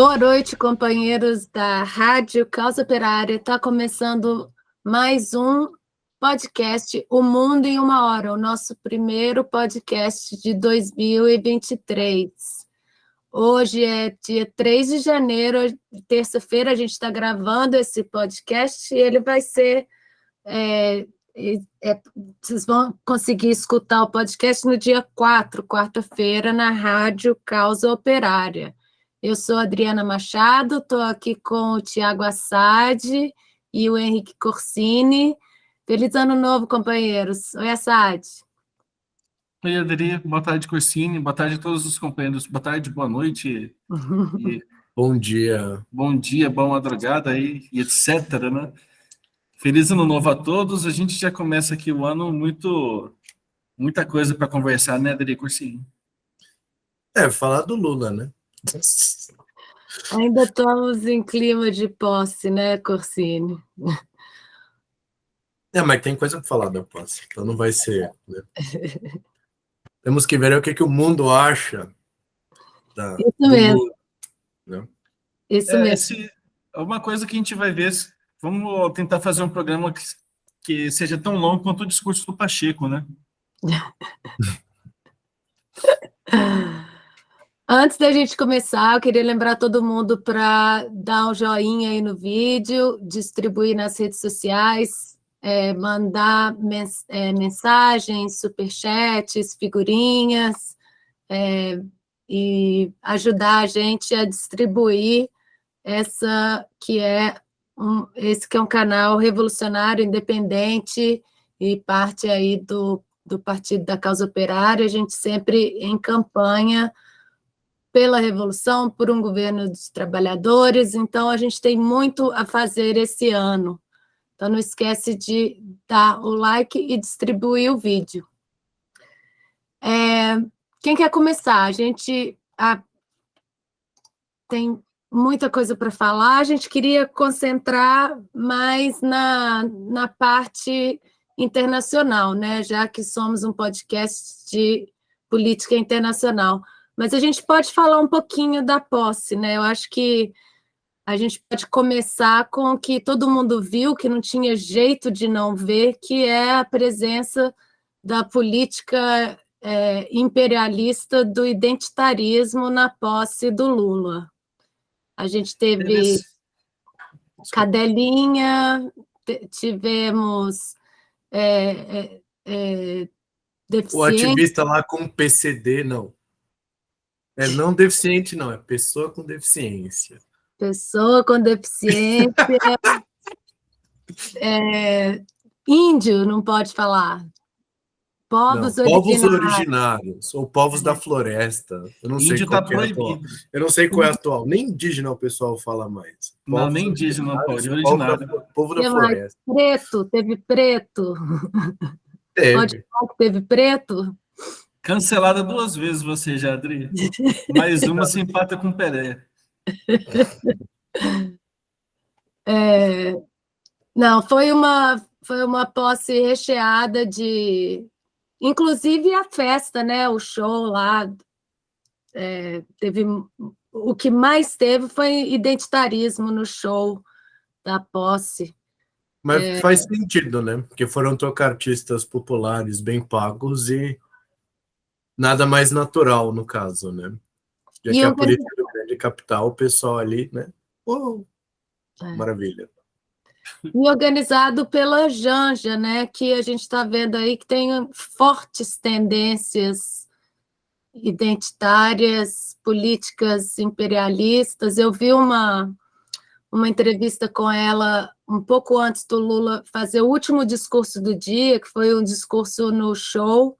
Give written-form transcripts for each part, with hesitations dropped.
Boa noite, companheiros da Rádio Causa Operária. Está começando mais um podcast, O Mundo em uma Hora, o nosso primeiro podcast de 2023. Hoje é dia 3 de janeiro, terça-feira, a gente está gravando esse podcast e ele vai ser... vocês vão conseguir escutar o podcast no dia 4, quarta-feira, na Rádio Causa Operária. Eu sou Adriana Machado, estou aqui com o Tiago Assad e o Henrique Corsini. Feliz ano novo, companheiros. Oi, Assad. Oi, Adri. Boa tarde, Corsini. Boa tarde a todos os companheiros. Boa tarde, boa noite. E bom dia. Bom dia, boa madrugada e etc, né? Feliz ano novo a todos. A gente já começa aqui o ano muita coisa para conversar, né, Adri Corsini? Falar do Lula, né? Ainda estamos em clima de posse, né, Corsini? Mas tem coisa para falar da posse, então não vai ser, né? Temos que ver o que o mundo acha do mesmo. Lula, né? Isso mesmo. Uma coisa que a gente vai ver, vamos tentar fazer um programa que seja tão longo quanto o discurso do Pacheco, né? Antes da gente começar, eu queria lembrar todo mundo para dar um joinha aí no vídeo, distribuir nas redes sociais, mandar mensagens, superchats, figurinhas, e ajudar a gente a distribuir esse que é um canal revolucionário, independente e parte aí do Partido da Causa Operária. A gente sempre em campanha pela revolução, por um governo dos trabalhadores, então a gente tem muito a fazer esse ano. Então não esquece de dar o like e distribuir o vídeo. Quem quer começar? A gente tem muita coisa para falar, a gente queria concentrar mais na parte internacional, né? Já que somos um podcast de política internacional. Mas a gente pode falar um pouquinho da posse, né? Eu acho que a gente pode começar com o que todo mundo viu, que não tinha jeito de não ver, que é a presença da política imperialista do identitarismo na posse do Lula. A gente teve cadelinha, tivemos deficiente. O ativista lá com PCD, não. Não deficiente, não, é pessoa com deficiência. Pessoa com deficiência. Índio, não pode falar. Povos originários, ou povos da floresta. Eu não sei qual é atual. Eu não sei qual é atual. Nem indígena o pessoal fala mais. Não, nem indígena não pode, originário. Povo da floresta. Teve preto. Teve. Pode falar que teve preto? Cancelada 2 vezes você já, Adri. Mais uma se empata com o Pelé. Não, foi uma posse recheada de... Inclusive a festa, né? O show lá. O que mais teve foi identitarismo no show da posse. Mas faz sentido, né? Porque foram tocar artistas populares bem pagos e nada mais natural, no caso, né? Já que a política do grande capital, o pessoal ali, né? Maravilha. E organizado pela Janja, né? Que a gente está vendo aí que tem fortes tendências identitárias, políticas imperialistas. Eu vi uma entrevista com ela um pouco antes do Lula fazer o último discurso do dia, que foi um discurso no show,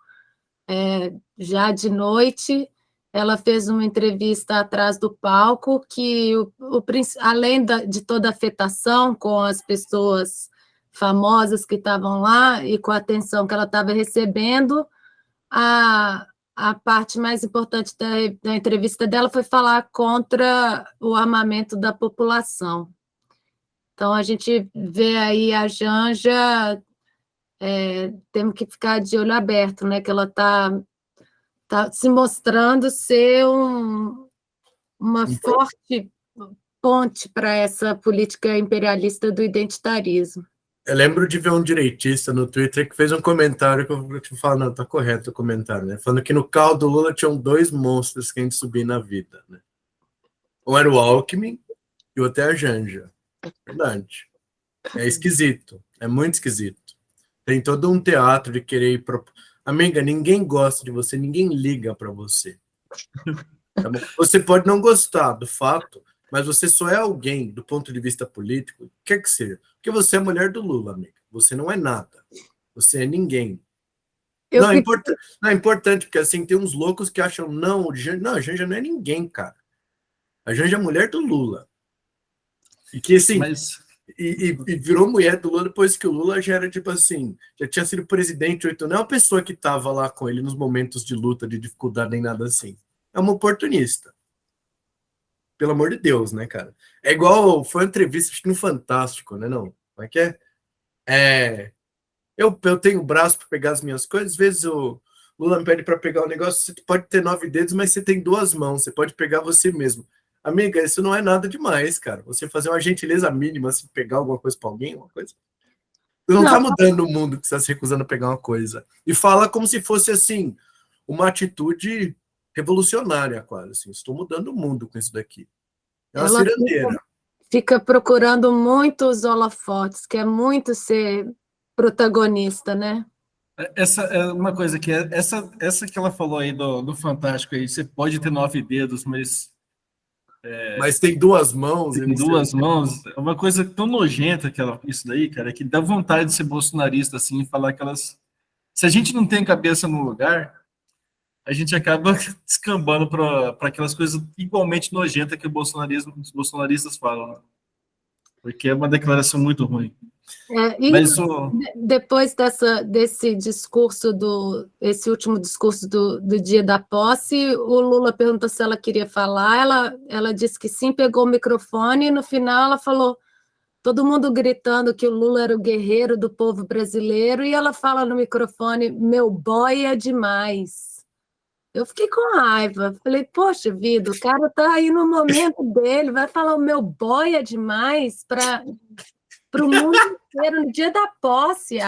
já de noite. Ela fez uma entrevista atrás do palco, que, além de toda a afetação com as pessoas famosas que estavam lá e com a atenção que ela estava recebendo, a parte mais importante da entrevista dela foi falar contra o armamento da população. Então, a gente vê aí a Janja, temos que ficar de olho aberto, né? Que ela está se mostrando ser uma forte ponte para essa política imperialista do identitarismo. Eu lembro de ver um direitista no Twitter que fez um comentário que eu vou te falar, não, tá correto o comentário, né? Falando que no carro do Lula tinham 2 monstros que a gente subia na vida, né? Um era o Alckmin e o outro é a Janja. Verdade. É esquisito, é muito esquisito. Tem todo um teatro de querer ir pro... Amiga, ninguém gosta de você, ninguém liga para você. Tá bom? Você pode não gostar do fato, mas você só é alguém do ponto de vista político, quer que seja. Porque você é mulher do Lula, amiga. Você não é nada. Você é ninguém. Não, é importante, porque assim, tem uns loucos que acham, não, a Janja não é ninguém, cara. A Janja é mulher do Lula. E que assim, e virou mulher do Lula depois que o Lula já era tipo assim, já tinha sido presidente 8 anos. Não é uma pessoa que estava lá com ele nos momentos de luta, de dificuldade, nem nada assim. É uma oportunista. Pelo amor de Deus, né, cara? É igual, foi uma entrevista, acho que no Fantástico, né, não? Como é que é? Eu tenho braço para pegar as minhas coisas, às vezes o Lula me pede para pegar um negócio, você pode ter 9 dedos, mas você tem 2 mãos, você pode pegar você mesmo. Amiga, isso não é nada demais, cara. Você fazer uma gentileza mínima, assim, pegar alguma coisa para alguém, uma coisa. Você não tá mudando o mundo que você está se recusando a pegar uma coisa. E fala como se fosse, assim, uma atitude revolucionária, quase. Assim. Estou mudando o mundo com isso daqui. É uma cirandeira. Fica procurando muitos holofotes, quer muito ser protagonista, né? Essa é uma coisa que essa que ela falou aí do Fantástico aí, você pode ter 9 dedos, mas tem 2 mãos. Tem 2 mãos. É uma coisa tão nojenta isso daí, cara, que dá vontade de ser bolsonarista assim e falar aquelas. Se a gente não tem cabeça no lugar, a gente acaba descambando para aquelas coisas igualmente nojentas que os bolsonaristas falam, né? Porque é uma declaração muito ruim. Depois desse discurso esse último discurso do dia da posse, o Lula perguntou se ela queria falar, ela disse que sim, pegou o microfone e no final ela falou, todo mundo gritando que o Lula era o guerreiro do povo brasileiro e ela fala no microfone, meu boy é demais. Eu fiquei com raiva, falei, poxa vida, o cara tá aí no momento dele, vai falar o meu boy é demais para o mundo inteiro no dia da posse.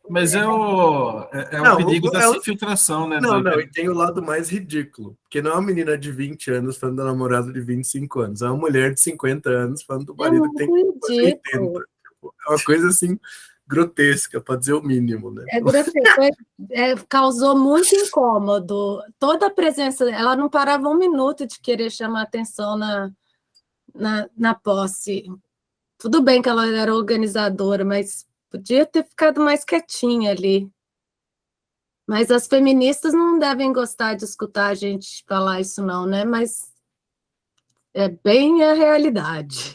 Mas é o perigo dessa infiltração, né? Não, e tem o lado mais ridículo, porque não é uma menina de 20 anos falando da namorada de 25 anos, é uma mulher de 50 anos falando do marido que tem 80. É uma coisa assim, grotesca, para dizer o mínimo, né? É grotesco, causou muito incômodo. Toda a presença, ela não parava 1 minuto de querer chamar atenção na posse. Tudo bem que ela era organizadora, mas podia ter ficado mais quietinha ali. Mas as feministas não devem gostar de escutar a gente falar isso não, né? Mas é bem a realidade.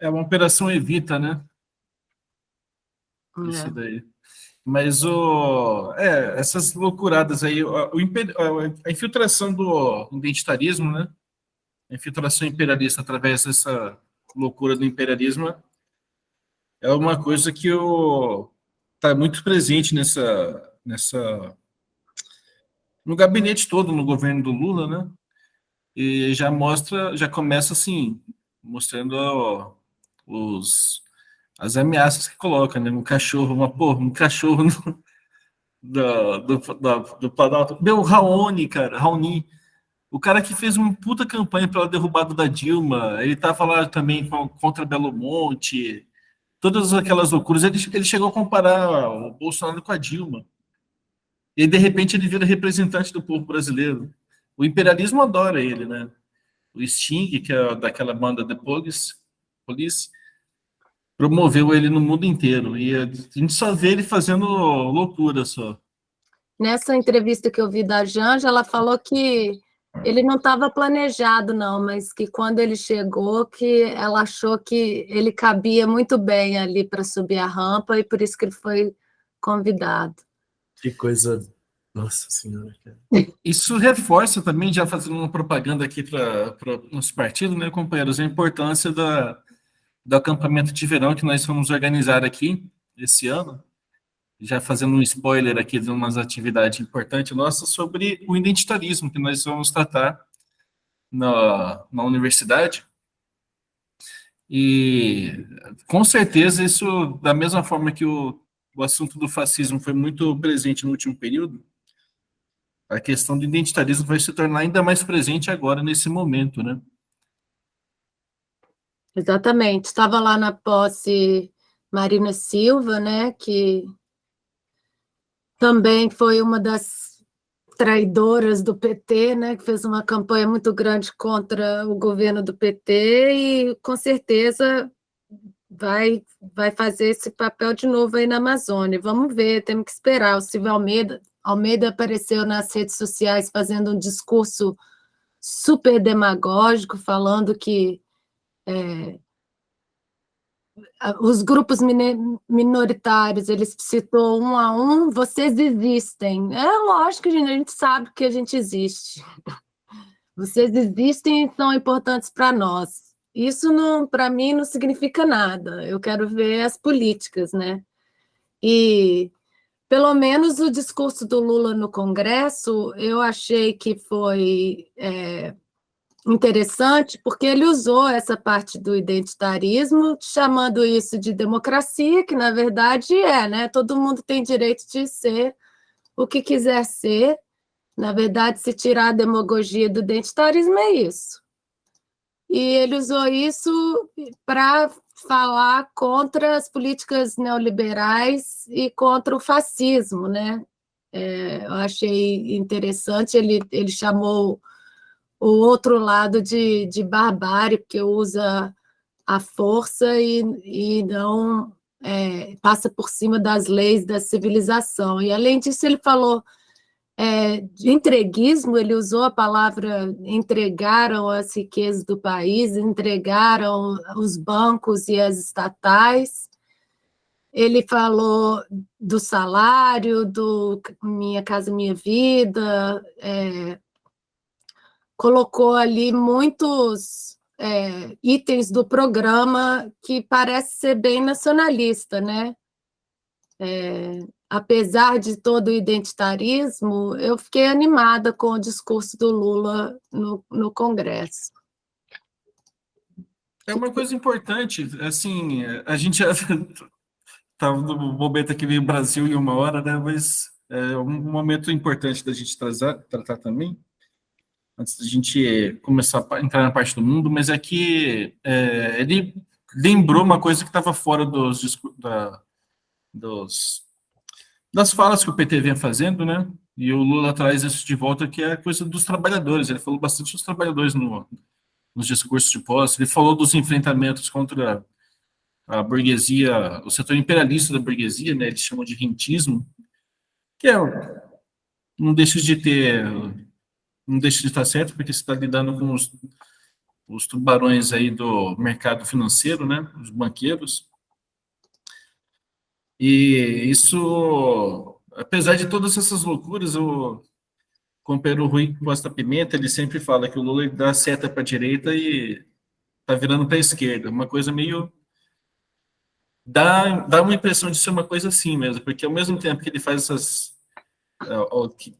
É uma operação Evita, né? Isso daí. Mas essas loucuradas aí, a infiltração do identitarismo, né? A infiltração imperialista através dessa loucura do imperialismo é uma coisa que está muito presente no gabinete todo, no governo do Lula, né? E já começa assim, mostrando as ameaças que coloca, né? Um cachorro do Planalto. Meu, Raoni, cara, Raoni. O cara que fez uma puta campanha pela derrubada da Dilma, ele tava lá também contra Belo Monte, todas aquelas loucuras. Ele chegou a comparar o Bolsonaro com a Dilma. E de repente ele vira representante do povo brasileiro. O imperialismo adora ele, né? O Sting, que é daquela banda The Police, promoveu ele no mundo inteiro. E a gente só vê ele fazendo loucura só. Nessa entrevista que eu vi da Janja, ela falou que ele não estava planejado, não, mas que quando ele chegou, que ela achou que ele cabia muito bem ali para subir a rampa e por isso que ele foi convidado. Que coisa... Nossa Senhora. Isso reforça também, já fazendo uma propaganda aqui para o nosso partido, né, companheiros, a importância do acampamento de verão que nós vamos organizar aqui esse ano, já fazendo um spoiler aqui de umas atividades importantes nossas sobre o identitarismo que nós vamos tratar na universidade. E, com certeza, isso, da mesma forma que o assunto do fascismo foi muito presente no último período, a questão do identitarismo vai se tornar ainda mais presente agora, nesse momento, né? Exatamente. Estava lá na posse Marina Silva, né, que também foi uma das traidoras do PT, né, que fez uma campanha muito grande contra o governo do PT e, com certeza, vai fazer esse papel de novo aí na Amazônia. Vamos ver, temos que esperar. O Silvio Almeida apareceu nas redes sociais fazendo um discurso super demagógico, falando que os grupos minoritários, eles citou um a um, vocês existem. É lógico que a gente sabe que a gente existe. Vocês existem e são importantes para nós. Isso, para mim, não significa nada. Eu quero ver as políticas, né? E, pelo menos, o discurso do Lula no Congresso, eu achei que foi interessante, porque ele usou essa parte do identitarismo, chamando isso de democracia, que, na verdade, né? Todo mundo tem direito de ser o que quiser ser. Na verdade, se tirar a demagogia do identitarismo, é isso. E ele usou isso para falar contra as políticas neoliberais e contra o fascismo, né? Eu achei interessante, ele chamou o outro lado de barbárie, porque usa a força e não passa por cima das leis da civilização. E, além disso, ele falou de entreguismo, ele usou a palavra entregaram as riquezas do país, entregaram os bancos e as estatais. Ele falou do salário, do Minha Casa Minha Vida, colocou ali muitos itens do programa que parece ser bem nacionalista, né? Apesar de todo o identitarismo, eu fiquei animada com o discurso do Lula no Congresso. É uma coisa importante, assim, a gente estava no momento que veio o Brasil em uma hora, né? Mas é um momento importante da gente tratar também, antes da gente começar a entrar na parte do mundo, mas é que ele lembrou uma coisa que estava fora das falas que o PT vinha fazendo, né? E o Lula traz isso de volta, que é a coisa dos trabalhadores. Ele falou bastante dos trabalhadores nos discursos de posse. Ele falou dos enfrentamentos contra a burguesia, o setor imperialista da burguesia, né? Eles chamam de rentismo, que não deixa de estar certo, porque você está lidando com os tubarões aí do mercado financeiro, né? Os banqueiros. E isso, apesar de todas essas loucuras, o companheiro Rui Costa Pimenta, ele sempre fala que o Lula dá seta para a direita e tá virando para a esquerda. Uma coisa meio... Dá uma impressão de ser uma coisa assim mesmo, porque ao mesmo tempo que ele faz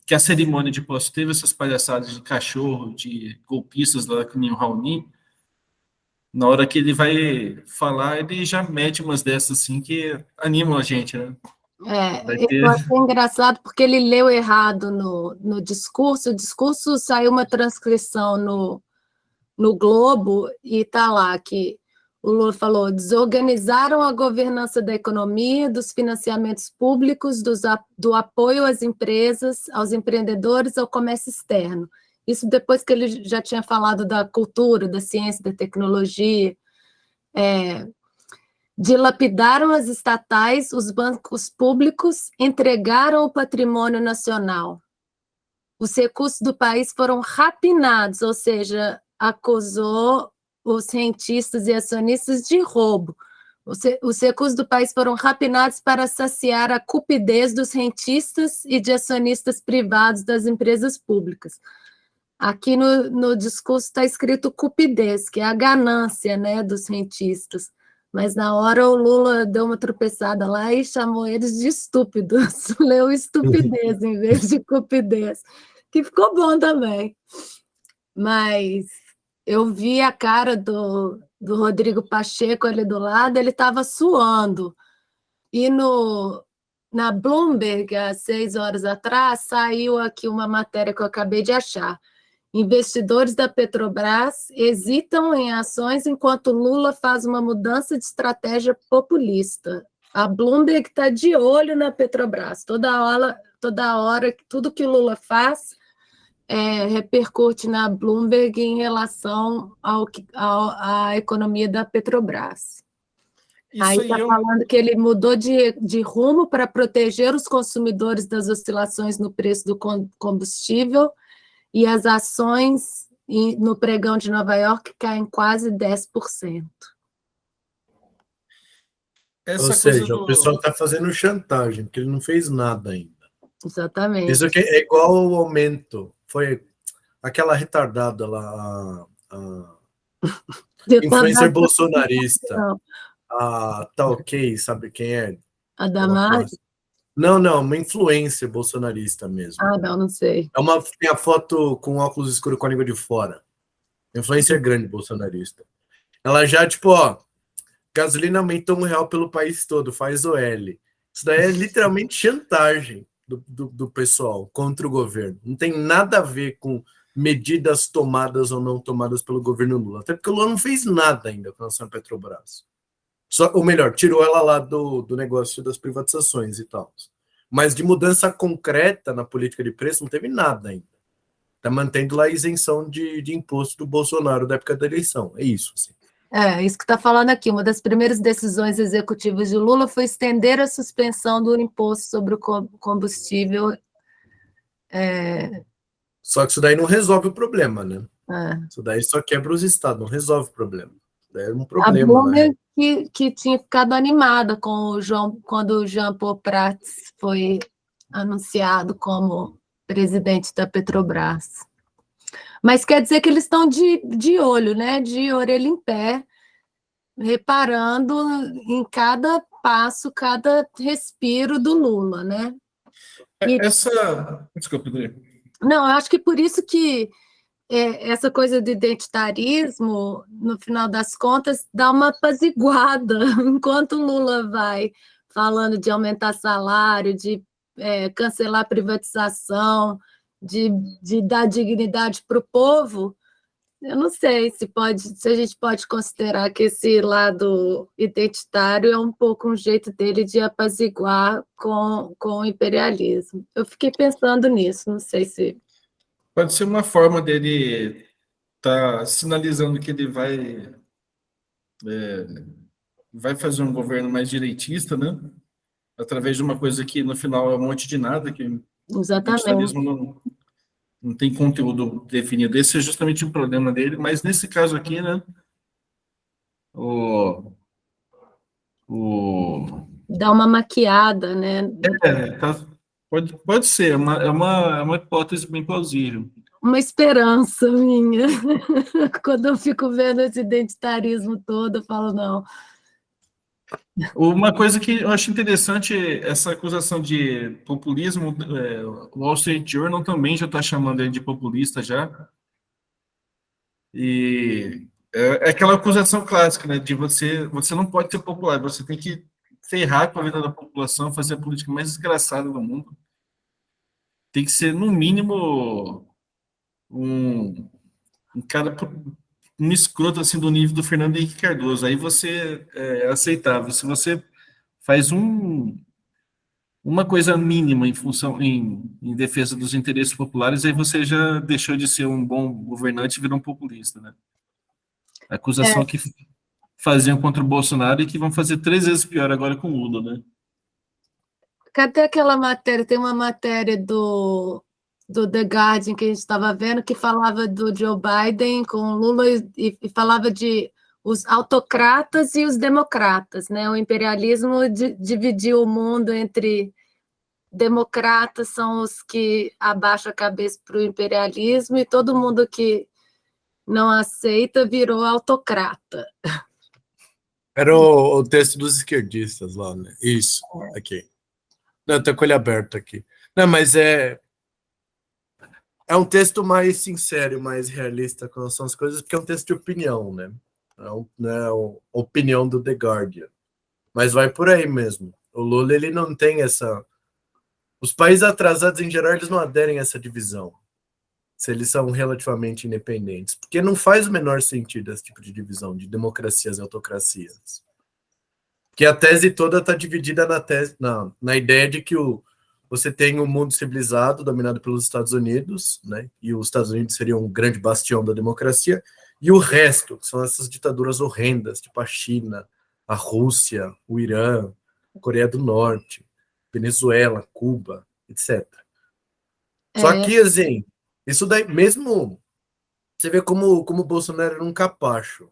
que a cerimônia de posse teve essas palhaçadas de cachorro, de golpistas lá, que nem o Raoni, na hora que ele vai falar, ele já mete umas dessas assim que animam a gente, né? Eu achei engraçado porque ele leu errado no discurso. O discurso saiu uma transcrição no Globo e está lá que o Lula falou: desorganizaram a governança da economia, dos financiamentos públicos, do apoio às empresas, aos empreendedores, ao comércio externo. Isso depois que ele já tinha falado da cultura, da ciência, da tecnologia. Dilapidaram as estatais, os bancos públicos, entregaram o patrimônio nacional. Os recursos do país foram rapinados, ou seja, acusou os rentistas e acionistas de roubo. Os recursos do país foram rapinados para saciar a cupidez dos rentistas e de acionistas privados das empresas públicas. Aqui no discurso está escrito cupidez, que é a ganância, né, dos rentistas. Mas na hora o Lula deu uma tropeçada lá e chamou eles de estúpidos. Leu estupidez em vez de cupidez, que ficou bom também. Mas eu vi a cara do Rodrigo Pacheco ali do lado, ele estava suando. E na Bloomberg, há 6 horas atrás, saiu aqui uma matéria que eu acabei de achar. Investidores da Petrobras hesitam em ações enquanto Lula faz uma mudança de estratégia populista. A Bloomberg está de olho na Petrobras. Toda hora, tudo que o Lula faz repercute na Bloomberg em relação à economia da Petrobras. Aí está falando que ele mudou de rumo para proteger os consumidores das oscilações no preço do combustível, e as ações no pregão de Nova York caem quase 10%. Ou seja, o pessoal está fazendo chantagem, porque ele não fez nada ainda. Exatamente. Isso aqui é igual ao aumento. Foi aquela retardada lá, a influencer bolsonarista. Não. A Talkei, sabe quem é? A Damari? Não, uma influencer bolsonarista mesmo. Ah, não sei. Tem a foto com óculos escuros com a língua de fora. Influencer grande bolsonarista. Ela já, tipo, gasolina aumentou R$1 pelo país todo, faz OL. Isso daí é literalmente chantagem do pessoal contra o governo. Não tem nada a ver com medidas tomadas ou não tomadas pelo governo Lula. Até porque o Lula não fez nada ainda com relação à Petrobras. Ou melhor, tirou ela lá do negócio das privatizações e tal. Mas de mudança concreta na política de preço não teve nada ainda. Está mantendo lá a isenção de imposto do Bolsonaro da época da eleição. É isso. Assim. Isso que está falando aqui. Uma das primeiras decisões executivas de Lula foi estender a suspensão do imposto sobre o combustível. Só que isso daí não resolve o problema, né? Isso daí só quebra os estados, não resolve o problema. É um problema. A Bloomberg que tinha ficado animada com quando o Jean Paul Prats foi anunciado como presidente da Petrobras. Mas quer dizer que eles estão de olho, né? De orelha em pé, reparando em cada passo, cada respiro do Lula, né? Desculpa, Adri. Não, eu acho que por isso que essa coisa do identitarismo, no final das contas, dá uma apaziguada, enquanto o Lula vai falando de aumentar salário, de cancelar a privatização, de dar dignidade para o povo. Eu não sei se a gente pode considerar que esse lado identitário é um pouco um jeito dele de apaziguar com o imperialismo. Eu fiquei pensando nisso, não sei se... Pode ser uma forma dele estar sinalizando que ele vai fazer um governo mais direitista, né? Através de uma coisa que no final é um monte de nada, que o Exatamente. Não tem conteúdo definido. Esse é justamente o problema dele, mas nesse caso aqui, né? Dá uma maquiada, né? Pode ser, é uma hipótese bem plausível. Uma esperança minha. Quando eu fico vendo esse identitarismo todo, eu falo, não. Uma coisa que eu acho interessante, essa acusação de populismo, o Wall Street Journal também já está chamando ele de populista já. E é aquela acusação clássica, né, de você não pode ser popular, você tem que ferrar com a vida da população, fazer a política mais desgraçada do mundo. Tem que ser, no mínimo, um cara, um escroto assim do nível do Fernando Henrique Cardoso. Aí você é aceitável. Se você faz uma coisa mínima em defesa dos interesses populares, aí você já deixou de ser um bom governante e virou um populista, né? A acusação que faziam contra o Bolsonaro e que vão fazer 3 vezes pior agora com o Lula, né? Cadê aquela matéria? Tem uma matéria do The Guardian que a gente estava vendo que falava do Joe Biden com o Lula e falava de os autocratas e os democratas, né? O imperialismo dividiu o mundo entre democratas, são os que abaixam a cabeça para o imperialismo, e todo mundo que não aceita virou autocrata. Era o texto dos esquerdistas lá, né? Isso, aqui. Não, eu tô com ele aberto aqui. Não, mas É um texto mais sincero, mais realista com relação às coisas, porque é um texto de opinião, né? Não é a opinião do The Guardian. Mas vai por aí mesmo. O Lula, ele não tem essa... Os países atrasados, em geral, eles não aderem a essa divisão, se eles são relativamente independentes, porque não faz o menor sentido esse tipo de divisão de democracias e autocracias. Que a tese toda está dividida na ideia de que você tem um mundo civilizado dominado pelos Estados Unidos, né? E os Estados Unidos seriam um grande bastião da democracia, e o resto, que são essas ditaduras horrendas, tipo a China, a Rússia, o Irã, a Coreia do Norte, Venezuela, Cuba, etc. Só que, assim, isso daí, mesmo você vê como o Bolsonaro era um capacho.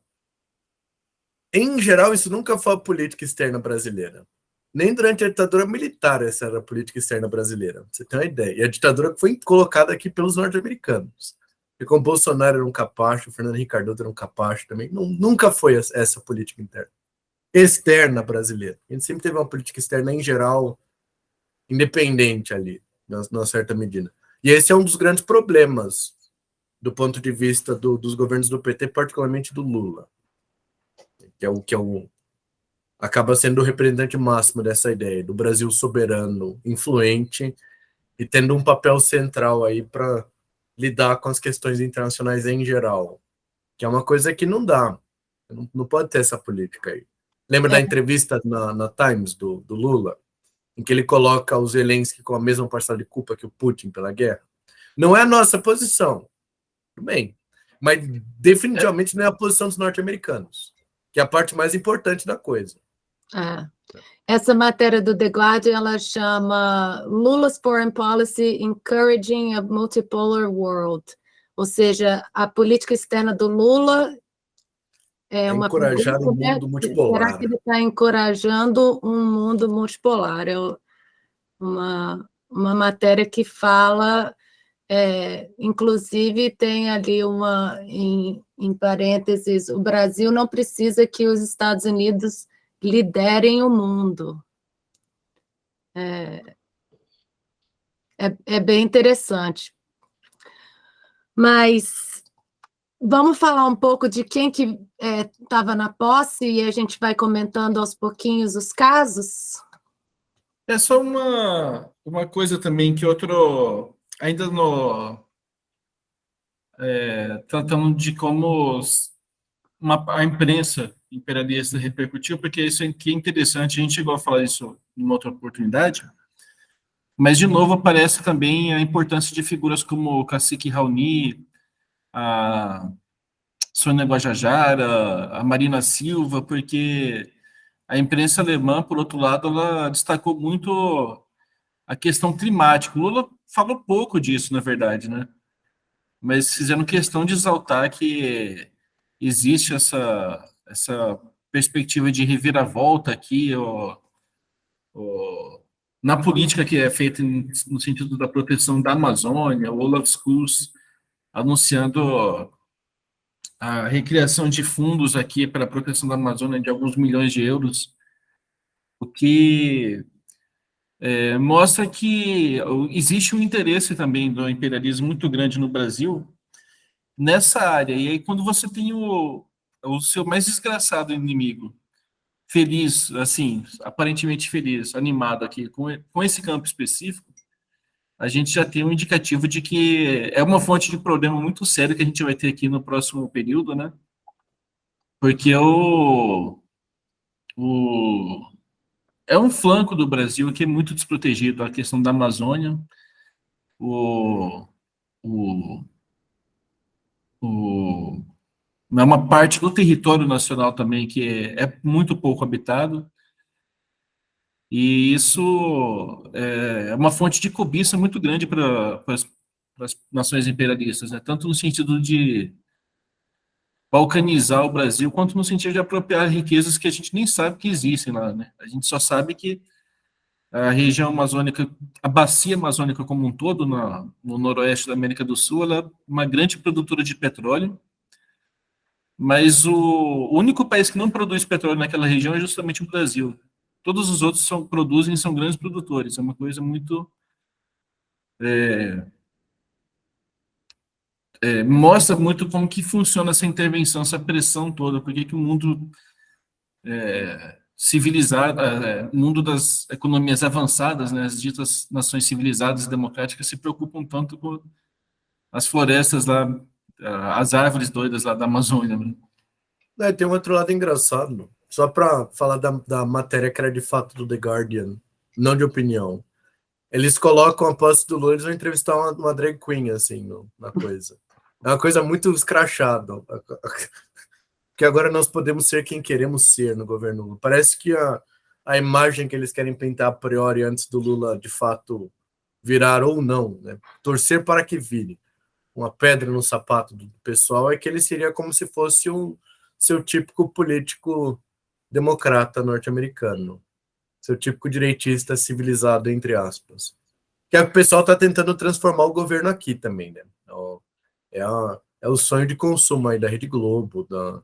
Em geral, isso nunca foi a política externa brasileira. Nem durante a ditadura militar essa era a política externa brasileira. Você tem uma ideia. E a ditadura foi colocada aqui pelos norte-americanos. E como Bolsonaro era um capacho, o Fernando Henrique Cardoso era um capacho também, nunca foi essa política interna. Externa brasileira. A gente sempre teve uma política externa, em geral, independente ali, numa certa medida. E esse é um dos grandes problemas do ponto de vista dos governos do PT, particularmente do Lula, que é o acaba sendo o representante máximo dessa ideia do Brasil soberano, influente e tendo um papel central aí para lidar com as questões internacionais em geral, que é uma coisa que não dá, não pode ter essa política aí. Lembra da entrevista na Times do Lula, em que ele coloca o Zelensky com a mesma parcela de culpa que o Putin pela guerra? Não é a nossa posição, tudo bem, mas definitivamente não é a posição dos norte-americanos, que é a parte mais importante da coisa. Essa matéria do The Guardian, ela chama Lula's Foreign Policy Encouraging a Multipolar World, ou seja, a política externa do Lula é uma encorajar um mundo multipolar. Será que ele está encorajando um mundo multipolar? É uma matéria que fala, inclusive tem ali em parênteses, o Brasil não precisa que os Estados Unidos liderem o mundo. É bem interessante. Mas vamos falar um pouco de quem que estava na posse e a gente vai comentando aos pouquinhos os casos? É só uma coisa também que ainda tratando de como a imprensa imperialista repercutiu, porque isso aqui é interessante, a gente chegou a falar isso em uma outra oportunidade, mas, de novo, aparece também a importância de figuras como o Cacique Raoni, a Sônia Guajajara, a Marina Silva, porque a imprensa alemã, por outro lado, ela destacou muito a questão climática. O Lula falou pouco disso, na verdade, né? Mas fizeram questão de exaltar que existe essa perspectiva de reviravolta aqui, na política que é feita no sentido da proteção da Amazônia, o Olaf Scholz anunciando a recriação de fundos aqui para a proteção da Amazônia de alguns milhões de euros, o que mostra que existe um interesse também do imperialismo muito grande no Brasil nessa área. E aí, quando você tem o seu mais desgraçado inimigo feliz, assim, aparentemente feliz, animado aqui com esse campo específico, a gente já tem um indicativo de que é uma fonte de problema muito sério que a gente vai ter aqui no próximo período, né? Porque é um flanco do Brasil que é muito desprotegido, a questão da Amazônia, é uma parte do território nacional também que é muito pouco habitado, e isso é uma fonte de cobiça muito grande para as nações imperialistas, né? Tanto no sentido de balcanizar o Brasil, quanto no sentido de apropriar riquezas que a gente nem sabe que existem lá, né? A gente só sabe que a região amazônica, a bacia amazônica como um todo, no noroeste da América do Sul, ela é uma grande produtora de petróleo, mas o único país que não produz petróleo naquela região é justamente o Brasil. Todos os outros produzem, são grandes produtores. É uma coisa muito mostra muito como que funciona essa intervenção, essa pressão toda, porque que o mundo civilizado, o mundo das economias avançadas, né, as ditas nações civilizadas e democráticas se preocupam tanto com as florestas lá, as árvores doidas lá da Amazônia, né? Tem um outro lado engraçado, só para falar da matéria que era de fato do The Guardian, não de opinião. Eles colocam a posse do Lula, eles vão entrevistar uma drag queen, assim, na coisa. É uma coisa muito escrachada. Que agora nós podemos ser quem queremos ser no governo Lula. Parece que a imagem que eles querem pintar a priori antes do Lula, de fato, virar ou não, né? Torcer para que vire uma pedra no sapato do pessoal, é que ele seria como se fosse seu típico político democrata norte-americano. Seu típico direitista civilizado, entre aspas. Que é o pessoal está tentando transformar o governo aqui também, né? É o sonho de consumo aí da Rede Globo, da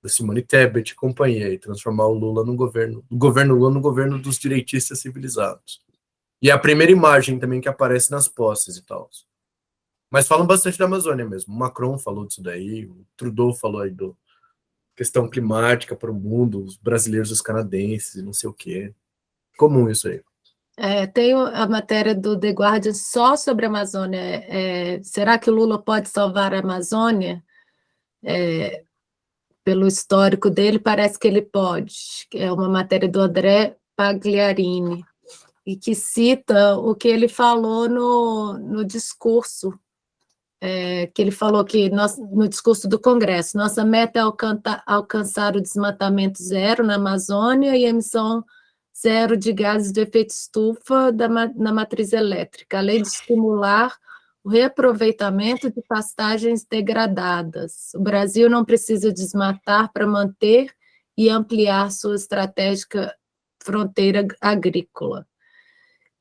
Simone Tebet e companhia, e transformar o Lula no governo Lula no governo dos direitistas civilizados. E é a primeira imagem também que aparece nas posses e tal. Mas falam bastante da Amazônia mesmo. O Macron falou disso daí, o Trudeau falou aí da questão climática para o mundo, os brasileiros, os canadenses, não sei o quê. Comum isso aí. Tem a matéria do The Guardian só sobre a Amazônia. Será que o Lula pode salvar a Amazônia? Pelo histórico dele, parece que ele pode. É uma matéria do André Pagliarini, e que cita o que ele falou no discurso, que ele falou que no discurso do Congresso, nossa meta é alcançar o desmatamento zero na Amazônia e a emissão zero de gases de efeito estufa na matriz elétrica, além de estimular o reaproveitamento de pastagens degradadas. O Brasil não precisa desmatar para manter e ampliar sua estratégica fronteira agrícola.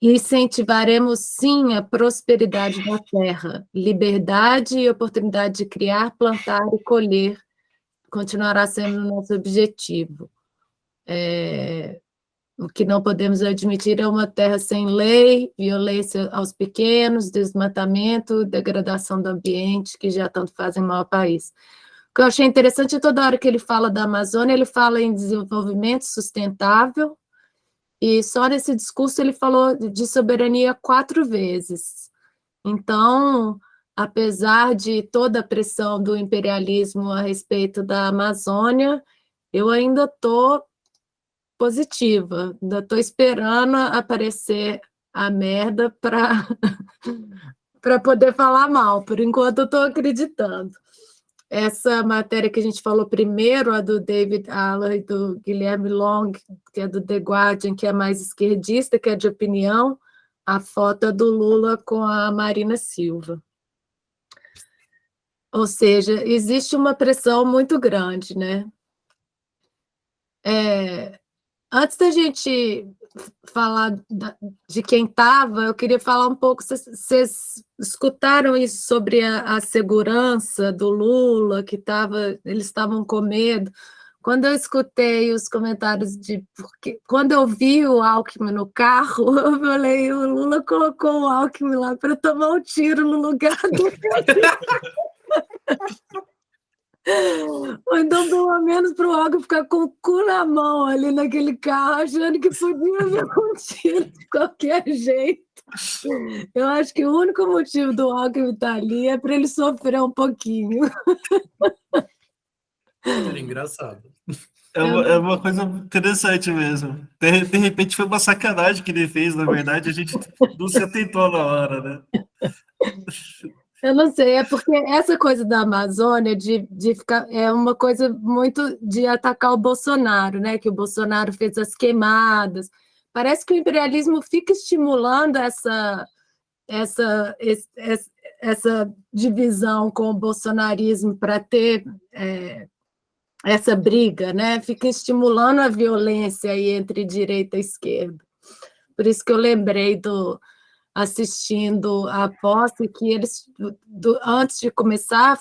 Incentivaremos, sim, a prosperidade da terra, liberdade e oportunidade de criar, plantar e colher continuará sendo o nosso objetivo. O que não podemos admitir é uma terra sem lei, violência aos pequenos, desmatamento, degradação do ambiente, que já tanto fazem mal ao país. O que eu achei interessante é toda hora que ele fala da Amazônia, ele fala em desenvolvimento sustentável, e só nesse discurso ele falou de soberania 4 vezes. Então, apesar de toda a pressão do imperialismo a respeito da Amazônia, eu ainda estou positiva, ainda estou esperando aparecer a merda para poder falar mal. Por enquanto, eu estou acreditando. Essa matéria que a gente falou primeiro, a do David Aller e do Guilherme Long, que é do The Guardian, que é mais esquerdista, que é de opinião, a foto do Lula com a Marina Silva. Ou seja, existe uma pressão muito grande, né? Antes da gente falar de quem estava, eu queria falar um pouco, vocês escutaram isso sobre a segurança do Lula, que eles estavam com medo. Quando eu escutei os comentários porque quando eu vi o Alckmin no carro, eu falei, o Lula colocou o Alckmin lá para tomar um tiro no lugar dele. Ou então, pelo menos, para o Alckmin ficar com o cu na mão ali naquele carro, achando que podia ver um tiro de qualquer jeito. Eu acho que o único motivo do Alckmin estar ali é para ele sofrer um pouquinho. Era engraçado. É uma coisa interessante mesmo. De repente foi uma sacanagem que ele fez, na verdade, a gente não se atentou na hora, né? Eu não sei, é porque essa coisa da Amazônia de ficar é uma coisa muito de atacar o Bolsonaro, né? Que o Bolsonaro fez as queimadas. Parece que o imperialismo fica estimulando essa divisão com o bolsonarismo para ter essa briga, né? Fica estimulando a violência aí entre direita e esquerda. Por isso que eu lembrei assistindo a posse, que eles, antes de começar,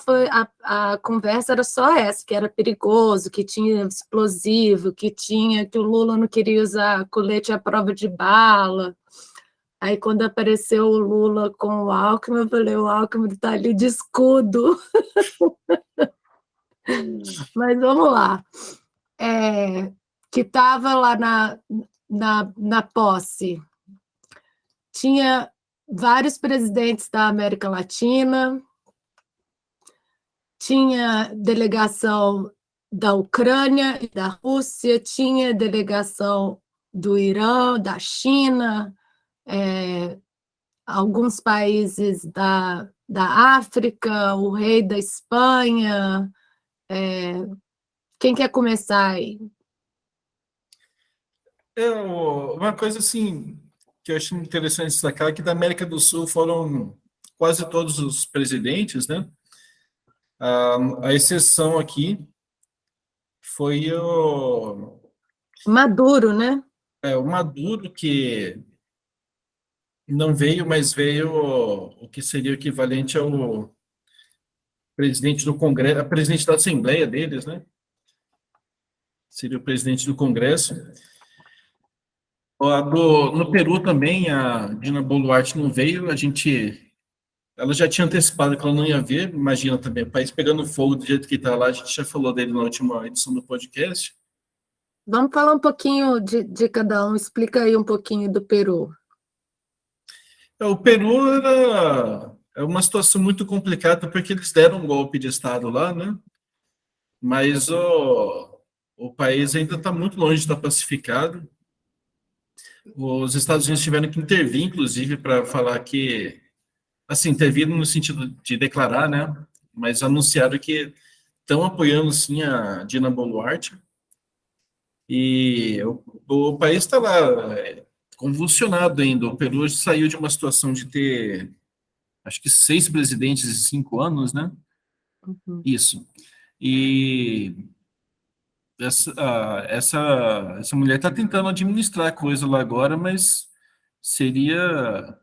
a conversa era só essa, que era perigoso, que tinha explosivo, que o Lula não queria usar colete à prova de bala. Aí, quando apareceu o Lula com o Alckmin, eu falei, o Alckmin está ali de escudo. Mas vamos lá. Que estava lá na posse. Tinha vários presidentes da América Latina, tinha delegação da Ucrânia e da Rússia, tinha delegação do Irã, da China, alguns países da África, o rei da Espanha. Quem quer começar aí? Uma coisa assim que eu achei interessante destacar é que da América do Sul foram quase todos os presidentes, né? A exceção aqui foi Maduro, né? o Maduro, que não veio, mas veio o que seria o equivalente ao presidente do Congresso, a presidente da Assembleia deles, né? Seria o presidente do Congresso. No Peru também, a Dina Boluarte não veio, ela já tinha antecipado que ela não ia vir, imagina também, o país pegando fogo do jeito que está lá, a gente já falou dele na última edição do podcast. Vamos falar um pouquinho de cada um, explica aí um pouquinho do Peru. O Peru é uma situação muito complicada, porque eles deram um golpe de Estado lá, né? Mas o país ainda está muito longe de estar pacificado. Os Estados Unidos tiveram que intervir, inclusive, para falar que, assim, intervir no sentido de declarar, né? Mas anunciaram que estão apoiando, sim, a Dina Boluarte. E o país está lá convulsionado ainda. O Peru saiu de uma situação de ter, acho que 6 presidentes em 5 anos, né? Uhum. Isso. E essa mulher está tentando administrar a coisa lá agora, mas seria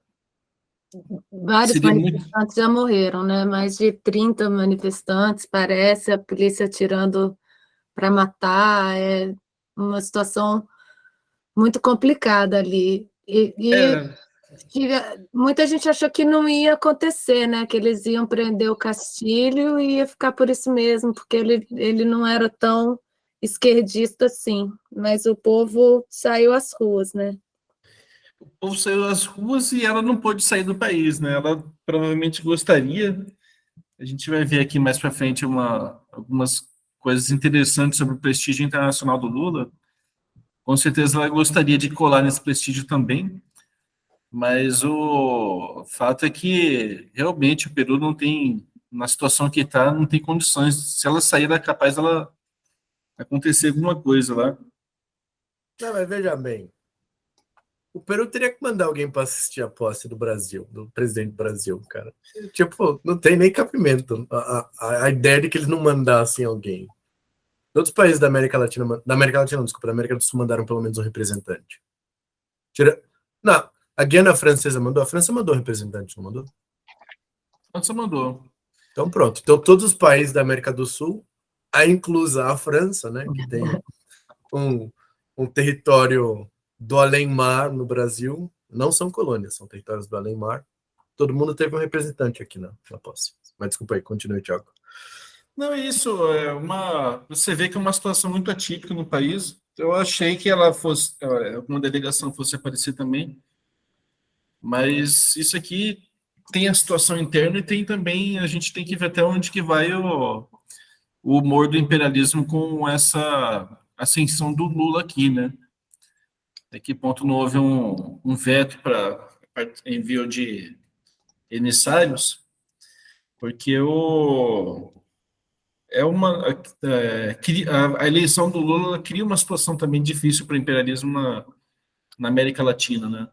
Vários muito. manifestantes já morreram, né? Mais de 30 manifestantes, parece, a polícia atirando para matar. É uma situação muito complicada ali. Muita gente achou que não ia acontecer, né? Que eles iam prender o Castilho e ia ficar por isso mesmo, porque ele não era tão esquerdista assim. Mas o povo saiu às ruas, né? O povo saiu às ruas e ela não pôde sair do país, né? Ela provavelmente gostaria. A gente vai ver aqui mais para frente algumas coisas interessantes sobre o prestígio internacional do Lula. Com certeza ela gostaria de colar nesse prestígio também, mas o fato é que realmente o Peru não tem, na situação que está, não tem condições. Se ela sair, é capaz dela acontecer alguma coisa lá. Não, mas veja bem, o Peru teria que mandar alguém para assistir a posse do Brasil, do presidente do Brasil, cara. Tipo, não tem nem cabimento a ideia de que eles não mandassem alguém. Outros países da América Latina, não, desculpa, da América do Sul mandaram pelo menos um representante. Não, a Guiana Francesa mandou, a França mandou representante, não mandou? A França mandou. Então pronto, então todos os países da América do Sul, a inclusa a França, né, que tem um território do além-mar no Brasil, não são colônias, são territórios do além-mar. Todo mundo teve um representante aqui na posse. Mas desculpa aí, continue, Thiago. Não, isso você vê que é uma situação muito atípica no país. Eu achei que ela fosse, uma delegação fosse aparecer também, mas isso aqui tem a situação interna e tem também, a gente tem que ver até onde que vai o humor do imperialismo com essa ascensão do Lula aqui, né? Até que ponto não houve um veto para envio de emissários, porque a eleição do Lula cria uma situação também difícil para o imperialismo na América Latina, né?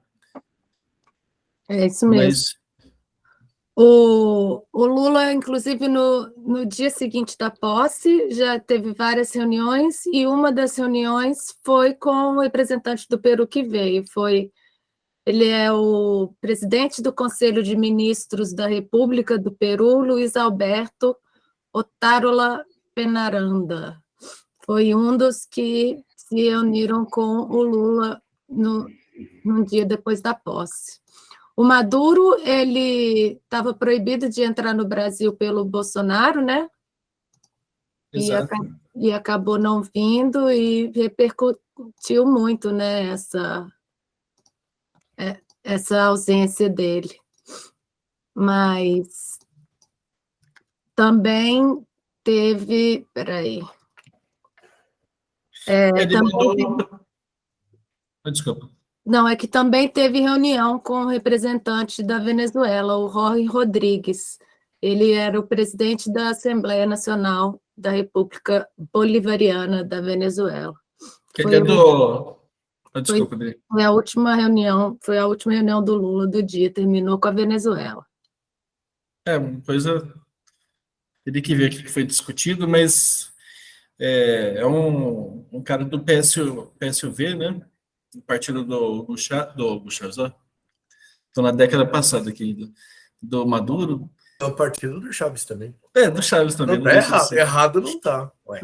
É isso mesmo. Mas O Lula, inclusive, no dia seguinte da posse, já teve várias reuniões, e uma das reuniões foi com o representante do Peru que veio. Ele é o presidente do Conselho de Ministros da República do Peru, Luiz Alberto Otárola Penaranda. Foi um dos que se reuniram com o Lula no dia depois da posse. O Maduro, ele estava proibido de entrar no Brasil pelo Bolsonaro, né? Exato. E acabou não vindo e repercutiu muito, né, essa ausência dele. Mas também teve... Peraí. Ele Também, mandou... Desculpa. não, é que também teve reunião com o representante da Venezuela, o Jorge Rodrigues. Ele era o presidente da Assembleia Nacional da República Bolivariana da Venezuela. Que ele é do... Desculpa, Adri. Foi a última reunião do Lula do dia, terminou com a Venezuela. Uma coisa... Teria que ver o que foi discutido, mas é um cara do PSUV, né? O partido do Chaves, ó. Estou na década passada aqui ainda. Do Maduro. É o partido do Chaves também. Do Chaves também. Não tá errado. Errado não tá. Ué.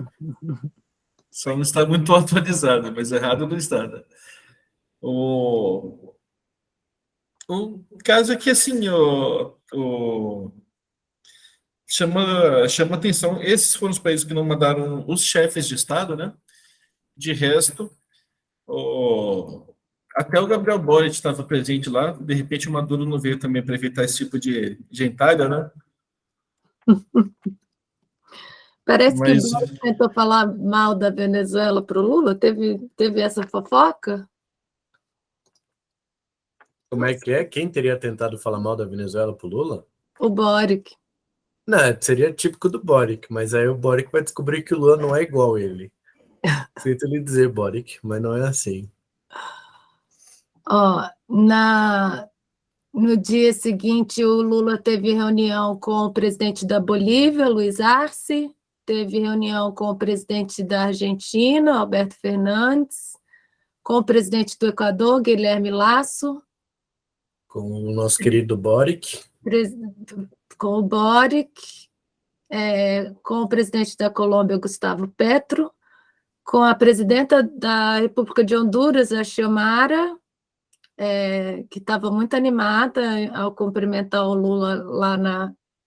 Só não está muito atualizado, mas errado não está. Né? O caso é que, assim, chama atenção, esses foram os países que não mandaram os chefes de Estado, né? De resto, até o Gabriel Boric estava presente lá, de repente o Maduro não veio também para evitar esse tipo de gentalha, né? Parece que Boric tentou falar mal da Venezuela para o Lula, teve essa fofoca? Como é que é? Quem teria tentado falar mal da Venezuela pro Lula? O Boric. Não, seria típico do Boric, mas aí o Boric vai descobrir que o Lula não é igual a ele. Sinto lhe dizer, Boric, mas não é assim. No dia seguinte, o Lula teve reunião com o presidente da Bolívia, Luiz Arce, teve reunião com o presidente da Argentina, Alberto Fernandes, com o presidente do Equador, Guilherme Lasso, com o nosso querido Boric. Com o Boric, com o presidente da Colômbia, Gustavo Petro, com a presidenta da República de Honduras, a Xiomara, que estava muito animada ao cumprimentar o Lula lá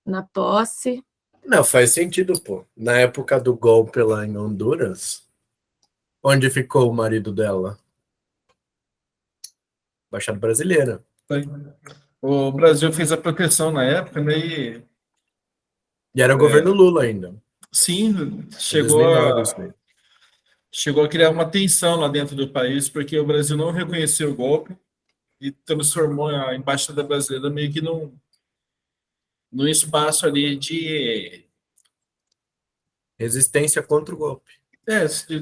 na posse. Não, faz sentido, pô. Na época do golpe lá em Honduras, onde ficou o marido dela? Embaixada Brasileira. O Brasil fez a proteção na época, né? E era o governo Lula ainda. Sim, chegou a criar uma tensão lá dentro do país, porque o Brasil não reconheceu o golpe e transformou a Embaixada Brasileira meio que num espaço ali de... Resistência contra o golpe.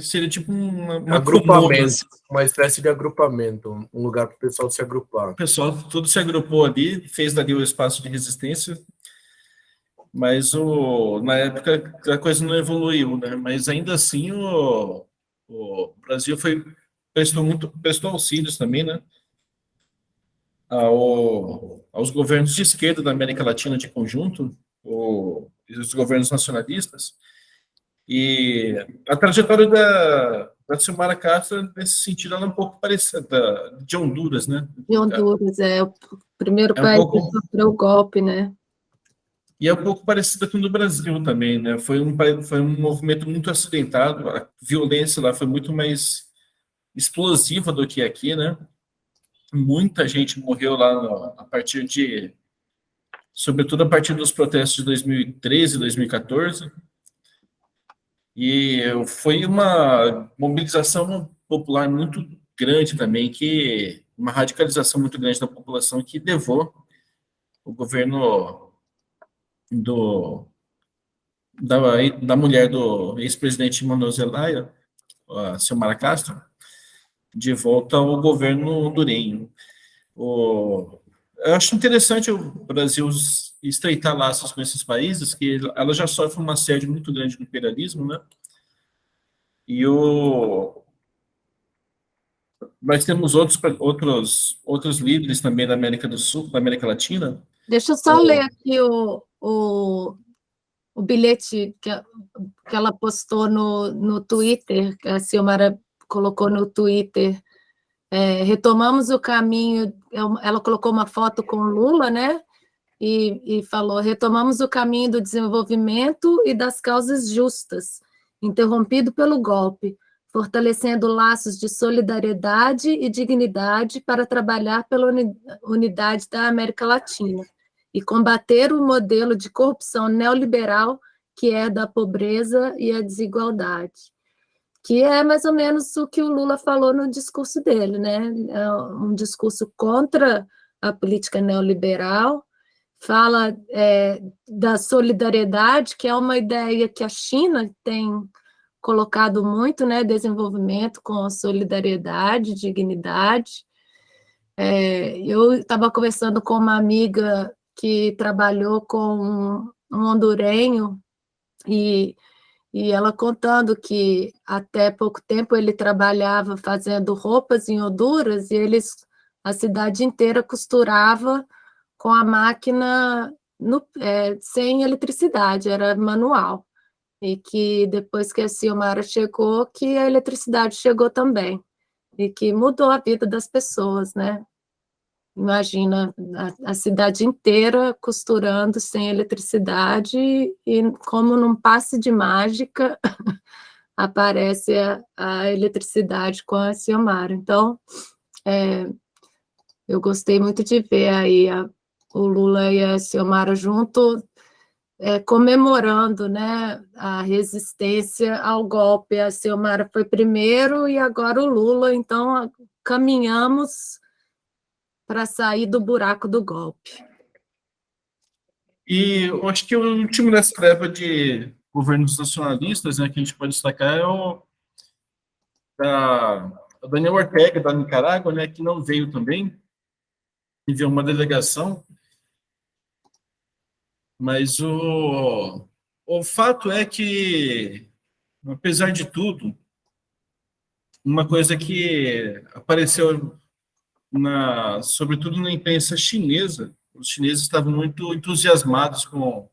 Seria tipo uma agrupamento, uma espécie de agrupamento, um lugar para o pessoal se agrupar. O pessoal tudo se agrupou ali, fez dali o espaço de resistência, mas na época a coisa não evoluiu, né? Mas ainda assim o Brasil prestou auxílios também, né? Aos governos de esquerda da América Latina de conjunto, os governos nacionalistas. E a trajetória da Xiomara Castro, nesse sentido, ela é um pouco parecida de Honduras, né? De Honduras, o primeiro país que sofreu o golpe, né? E é um pouco parecida com o do Brasil também, né? Foi um movimento muito acidentado, a violência lá foi muito mais explosiva do que aqui, né? Muita gente morreu lá sobretudo a partir dos protestos de 2013, 2014. E foi uma mobilização popular muito grande também, uma radicalização muito grande da população que levou o governo da mulher do ex-presidente Manuel Zelaya, a Xiomara Castro, de volta ao governo hondurenho. Eu acho interessante o Brasil estreitar laços com esses países, que ela já sofre uma assédio muito grande do imperialismo, né? E nós temos outros líderes também da América do Sul, da América Latina. Deixa eu só ler aqui o bilhete que ela postou no Twitter, que a Xiomara colocou no Twitter. retomamos o caminho, ela colocou uma foto com Lula, né? E falou: retomamos o caminho do desenvolvimento e das causas justas, interrompido pelo golpe, fortalecendo laços de solidariedade e dignidade para trabalhar pela unidade da América Latina e combater o modelo de corrupção neoliberal que é da pobreza e a desigualdade, que é mais ou menos o que o Lula falou no discurso dele, né? É um discurso contra a política neoliberal, fala da solidariedade, que é uma ideia que a China tem colocado muito, né? Desenvolvimento com solidariedade, dignidade. Eu estava conversando com uma amiga que trabalhou com um hondurenho e ela contando que até pouco tempo ele trabalhava fazendo roupas em Honduras e a cidade inteira costurava com a máquina sem eletricidade, era manual. E que depois que a Silmara chegou, que a eletricidade chegou também. E que mudou a vida das pessoas, né? Imagina a cidade inteira costurando sem eletricidade e como num passe de mágica aparece a eletricidade com a Silmara. Então, eu gostei muito de ver aí o Lula e a Silmara junto, comemorando, né, a resistência ao golpe. A Silmara foi primeiro e agora o Lula, então caminhamos para sair do buraco do golpe. E eu acho que o último dessa leva de governos nacionalistas, né, que a gente pode destacar é o Daniel Ortega, da Nicarágua, né, que não veio também, enviou uma delegação, mas o fato é que, apesar de tudo, uma coisa que apareceu, sobretudo na imprensa chinesa, os chineses estavam muito entusiasmados com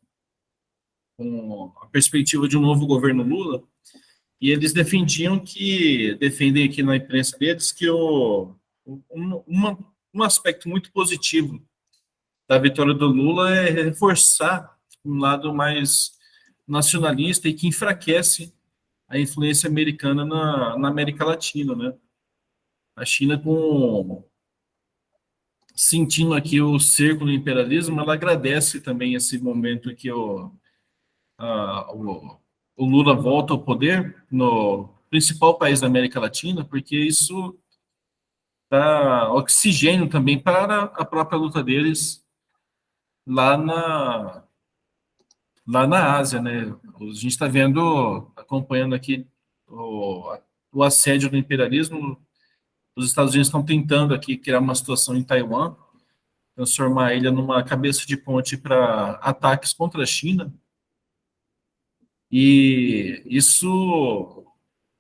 a perspectiva de um novo governo Lula, e eles defendem aqui na imprensa deles que um aspecto muito positivo da vitória do Lula é reforçar um lado mais nacionalista e que enfraquece a influência americana na América Latina, né? A China, sentindo aqui o cerco do imperialismo, ela agradece também esse momento que o Lula volta ao poder no principal país da América Latina, porque isso dá oxigênio também para a própria luta deles lá na Ásia, né? A gente está acompanhando aqui o assédio do imperialismo. Os Estados Unidos estão tentando aqui criar uma situação em Taiwan, transformar a ilha numa cabeça de ponte para ataques contra a China. E isso,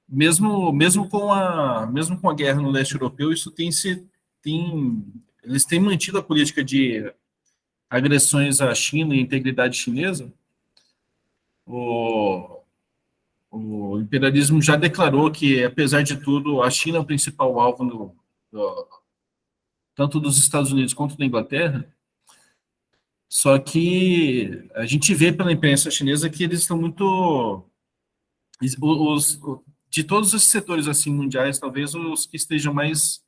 mesmo com a guerra no leste europeu, isso eles têm mantido a política de agressões à China e integridade chinesa. O imperialismo já declarou que, apesar de tudo, a China é o principal alvo tanto dos Estados Unidos quanto da Inglaterra. Só que a gente vê pela imprensa chinesa que eles estão muito... de todos os setores assim, mundiais, talvez os que estejam mais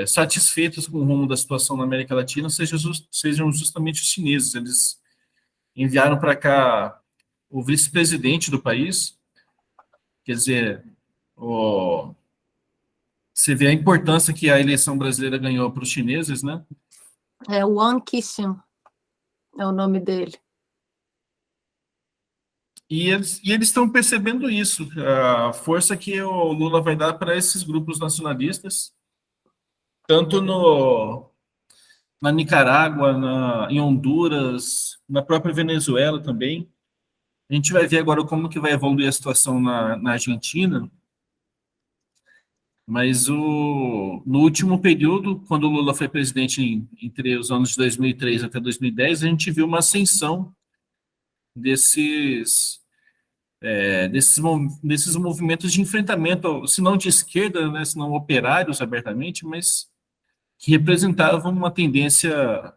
satisfeitos com o rumo da situação na América Latina sejam justamente os chineses. Eles enviaram para cá o vice-presidente do país, quer dizer, você vê a importância que a eleição brasileira ganhou para os chineses, né? O Wang Qishan é o nome dele. E eles estão percebendo isso, a força que o Lula vai dar para esses grupos nacionalistas, tanto na Nicarágua, em Honduras, na própria Venezuela também. A gente vai ver agora como que vai evoluir a situação na Argentina, mas no último período, quando o Lula foi presidente entre os anos de 2003 até 2010, a gente viu uma ascensão desses desses movimentos de enfrentamento, se não de esquerda, né, se não operários abertamente, mas que representavam uma tendência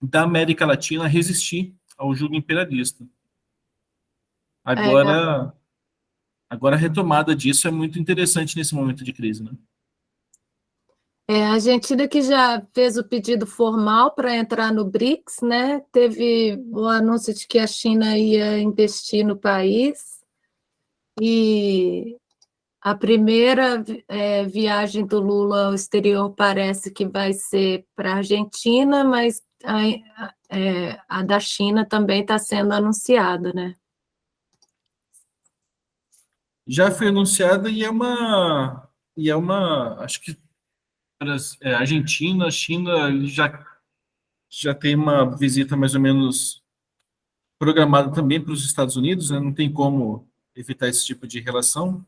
da América Latina a resistir ao jugo imperialista. Agora a retomada disso é muito interessante nesse momento de crise, né? A Argentina que já fez o pedido formal para entrar no BRICS, né? Teve o anúncio de que a China ia investir no país, e a primeira viagem do Lula ao exterior parece que vai ser para a Argentina, mas a da China também está sendo anunciada, né? Já foi anunciada e é uma, acho que Argentina, China já tem uma visita mais ou menos programada também para os Estados Unidos, né? Não tem como evitar esse tipo de relação,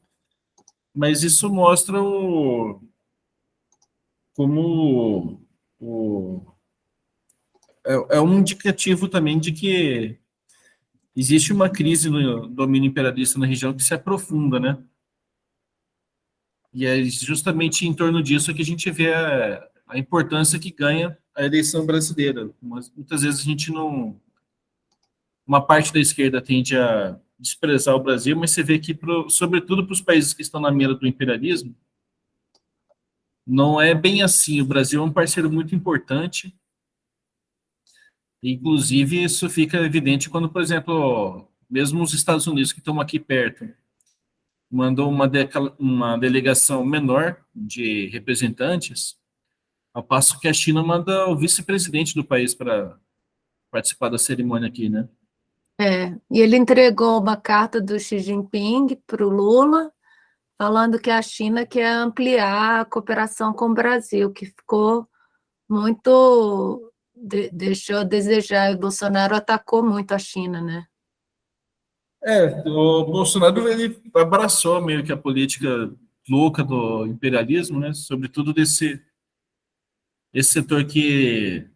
mas isso mostra como é um indicativo também de que existe uma crise no domínio imperialista na região que se aprofunda, né? E é justamente em torno disso que a gente vê a importância que ganha a eleição brasileira. Muitas vezes a gente não... Uma parte da esquerda tende a desprezar o Brasil, mas você vê que, sobretudo para os países que estão na mira do imperialismo, não é bem assim. O Brasil é um parceiro muito importante. Inclusive, isso fica evidente quando, por exemplo, mesmo os Estados Unidos, que estão aqui perto, mandou uma delegação menor de representantes, ao passo que a China manda o vice-presidente do país para participar da cerimônia aqui, né? E ele entregou uma carta do Xi Jinping para o Lula, falando que a China quer ampliar a cooperação com o Brasil, que ficou muito... deixou a desejar, e o Bolsonaro atacou muito a China, né? O Bolsonaro, ele abraçou meio que a política louca do imperialismo, né? Sobretudo esse setor que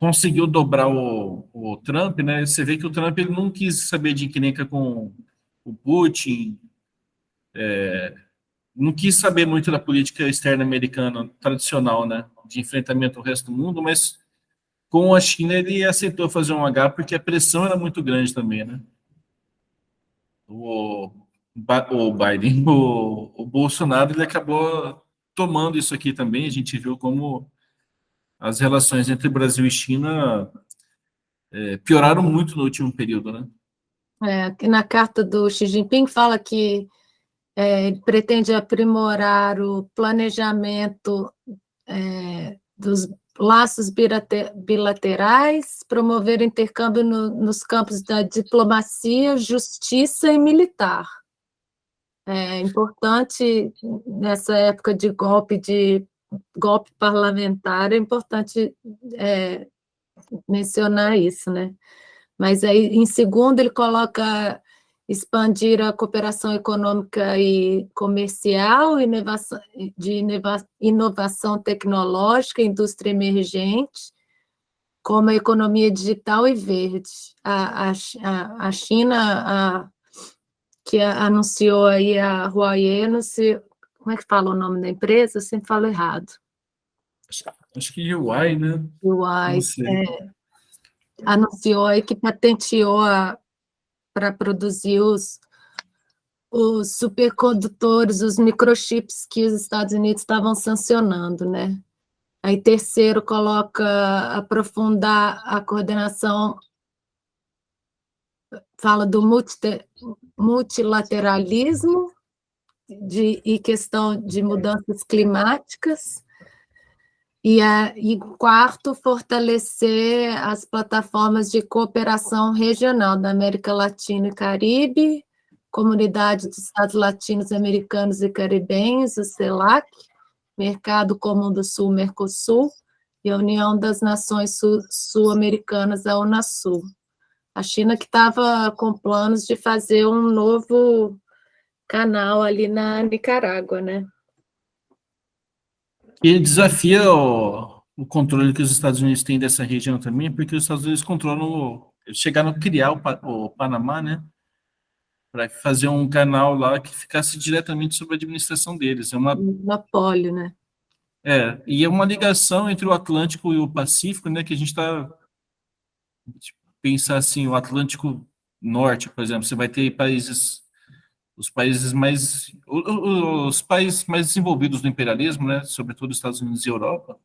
conseguiu dobrar o Trump, né? Você vê que o Trump ele não quis saber de encrenca com o Putin, não quis saber muito da política externa americana tradicional, né? De enfrentamento ao resto do mundo, mas com a China ele aceitou fazer um H porque a pressão era muito grande também, né? O Biden, o Bolsonaro, ele acabou tomando isso aqui também. A gente viu como as relações entre Brasil e China pioraram muito no último período, né? Aqui na carta do Xi Jinping fala que ele pretende aprimorar o planejamento dos laços bilaterais, promover o intercâmbio nos campos da diplomacia, justiça e militar. É importante, nessa época de golpe parlamentar, é importante mencionar isso, né? Mas aí, em segundo, ele coloca expandir a cooperação econômica e comercial, inovação tecnológica, indústria emergente, como a economia digital e verde. A China, que anunciou aí a Huawei, não sei, como é que fala o nome da empresa? Eu sempre falo errado. Acho que UI, né? Huawei, Não sei. anunciou aí que patenteou para produzir os supercondutores, os microchips que os Estados Unidos estavam sancionando, né? Aí, terceiro, coloca aprofundar a coordenação, fala do multilateralismo e questão de mudanças climáticas. E quarto, fortalecer as plataformas de cooperação regional da América Latina e Caribe, Comunidade dos Estados Latinos, Americanos e Caribenhos, o CELAC, Mercado Comum do Sul, Mercosul, e a União das Nações Sul-Americanas, a Unasul. A China que estava com planos de fazer um novo canal ali na Nicarágua, né? E desafia o controle que os Estados Unidos têm dessa região também, porque os Estados Unidos controlam, chegaram a criar o Panamá, né? para fazer um canal lá que ficasse diretamente sobre a administração deles. Monopólio, né? E é uma ligação entre o Atlântico e o Pacífico, né, que a gente está pensar assim, o Atlântico Norte, por exemplo, você vai ter os países mais desenvolvidos do imperialismo, né, sobretudo os Estados Unidos e Europa,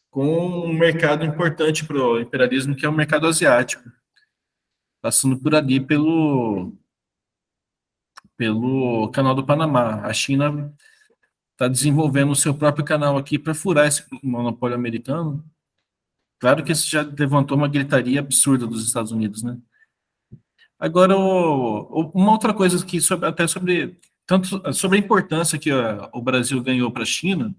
com um mercado importante para o imperialismo, que é o mercado asiático, passando por ali pelo Canal do Panamá. A China está desenvolvendo o seu próprio canal aqui para furar esse monopólio americano. Claro que isso já levantou uma gritaria absurda dos Estados Unidos, né? Agora, uma outra coisa que tanto sobre a importância que o Brasil ganhou para a China,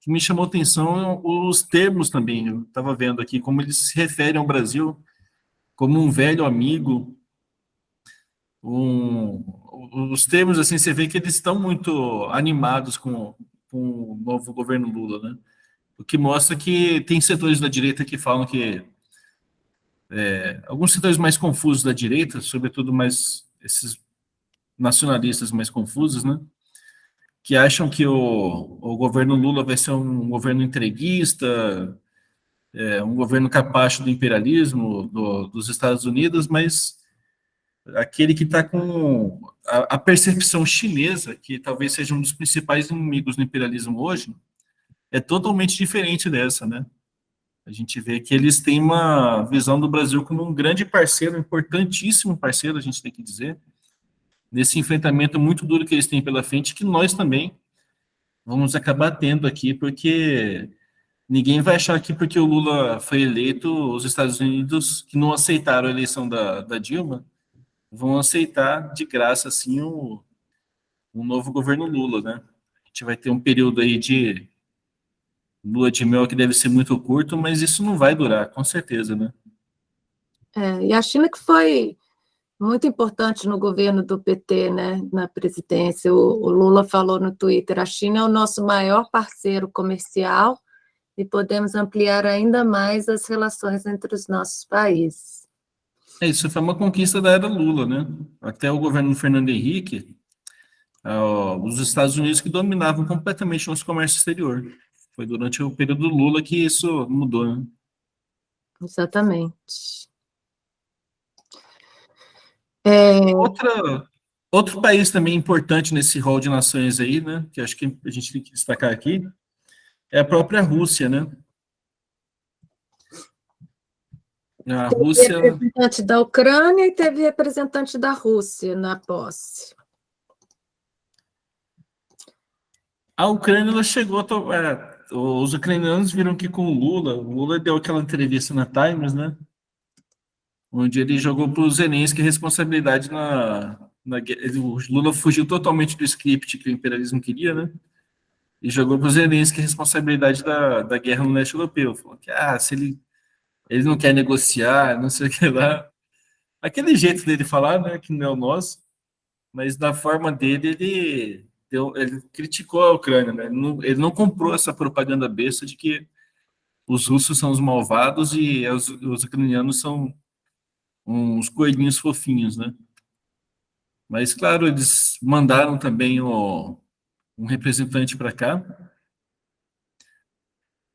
que me chamou a atenção os termos também. Eu estava vendo aqui como eles se referem ao Brasil como um velho amigo. Os termos, assim, você vê que eles estão muito animados com o novo governo Lula, né? O que mostra que tem setores da direita que falam que alguns setores mais confusos da direita, sobretudo mais esses nacionalistas mais confusos, né? Que acham que o governo Lula vai ser um governo entreguista, um governo capacho do imperialismo dos Estados Unidos, mas aquele que está com a percepção chinesa, que talvez seja um dos principais inimigos do imperialismo hoje, é totalmente diferente dessa, né? A gente vê que eles têm uma visão do Brasil como um grande parceiro, um importantíssimo parceiro, a gente tem que dizer, nesse enfrentamento muito duro que eles têm pela frente, que nós também vamos acabar tendo aqui, porque ninguém vai achar que porque o Lula foi eleito, os Estados Unidos, que não aceitaram a eleição da Dilma, vão aceitar de graça, assim, um novo governo Lula, né? A gente vai ter um período aí de lua de mel que deve ser muito curto, mas isso não vai durar, com certeza, né? E a China que foi muito importante no governo do PT, né, na presidência. O Lula falou no Twitter: a China é o nosso maior parceiro comercial e podemos ampliar ainda mais as relações entre os nossos países. Isso foi uma conquista da era Lula, né? Até o governo do Fernando Henrique, os Estados Unidos que dominavam completamente o nosso comércio exterior. Foi durante o período do Lula que isso mudou, né? Exatamente. Outro país também importante nesse rol de nações aí, né, que acho que a gente tem que destacar aqui, é a própria Rússia, né? A Teve Rússia, representante da Ucrânia e teve representante da Rússia na posse. a Ucrânia ela chegou os ucranianos viram que com o Lula deu aquela entrevista na Times, né? Onde ele jogou para o Zelensky a responsabilidade o Lula fugiu totalmente do script que o imperialismo queria, né? E jogou para o Zelensky a responsabilidade da guerra no leste europeu. Falou que, se ele não quer negociar, não sei o que lá. Aquele jeito dele falar, né, que não é o nosso, mas da forma dele, ele criticou a Ucrânia, né? Ele não comprou essa propaganda besta de que os russos são os malvados e os ucranianos são uns coelhinhos fofinhos, né? Mas, claro, eles mandaram também um representante para cá,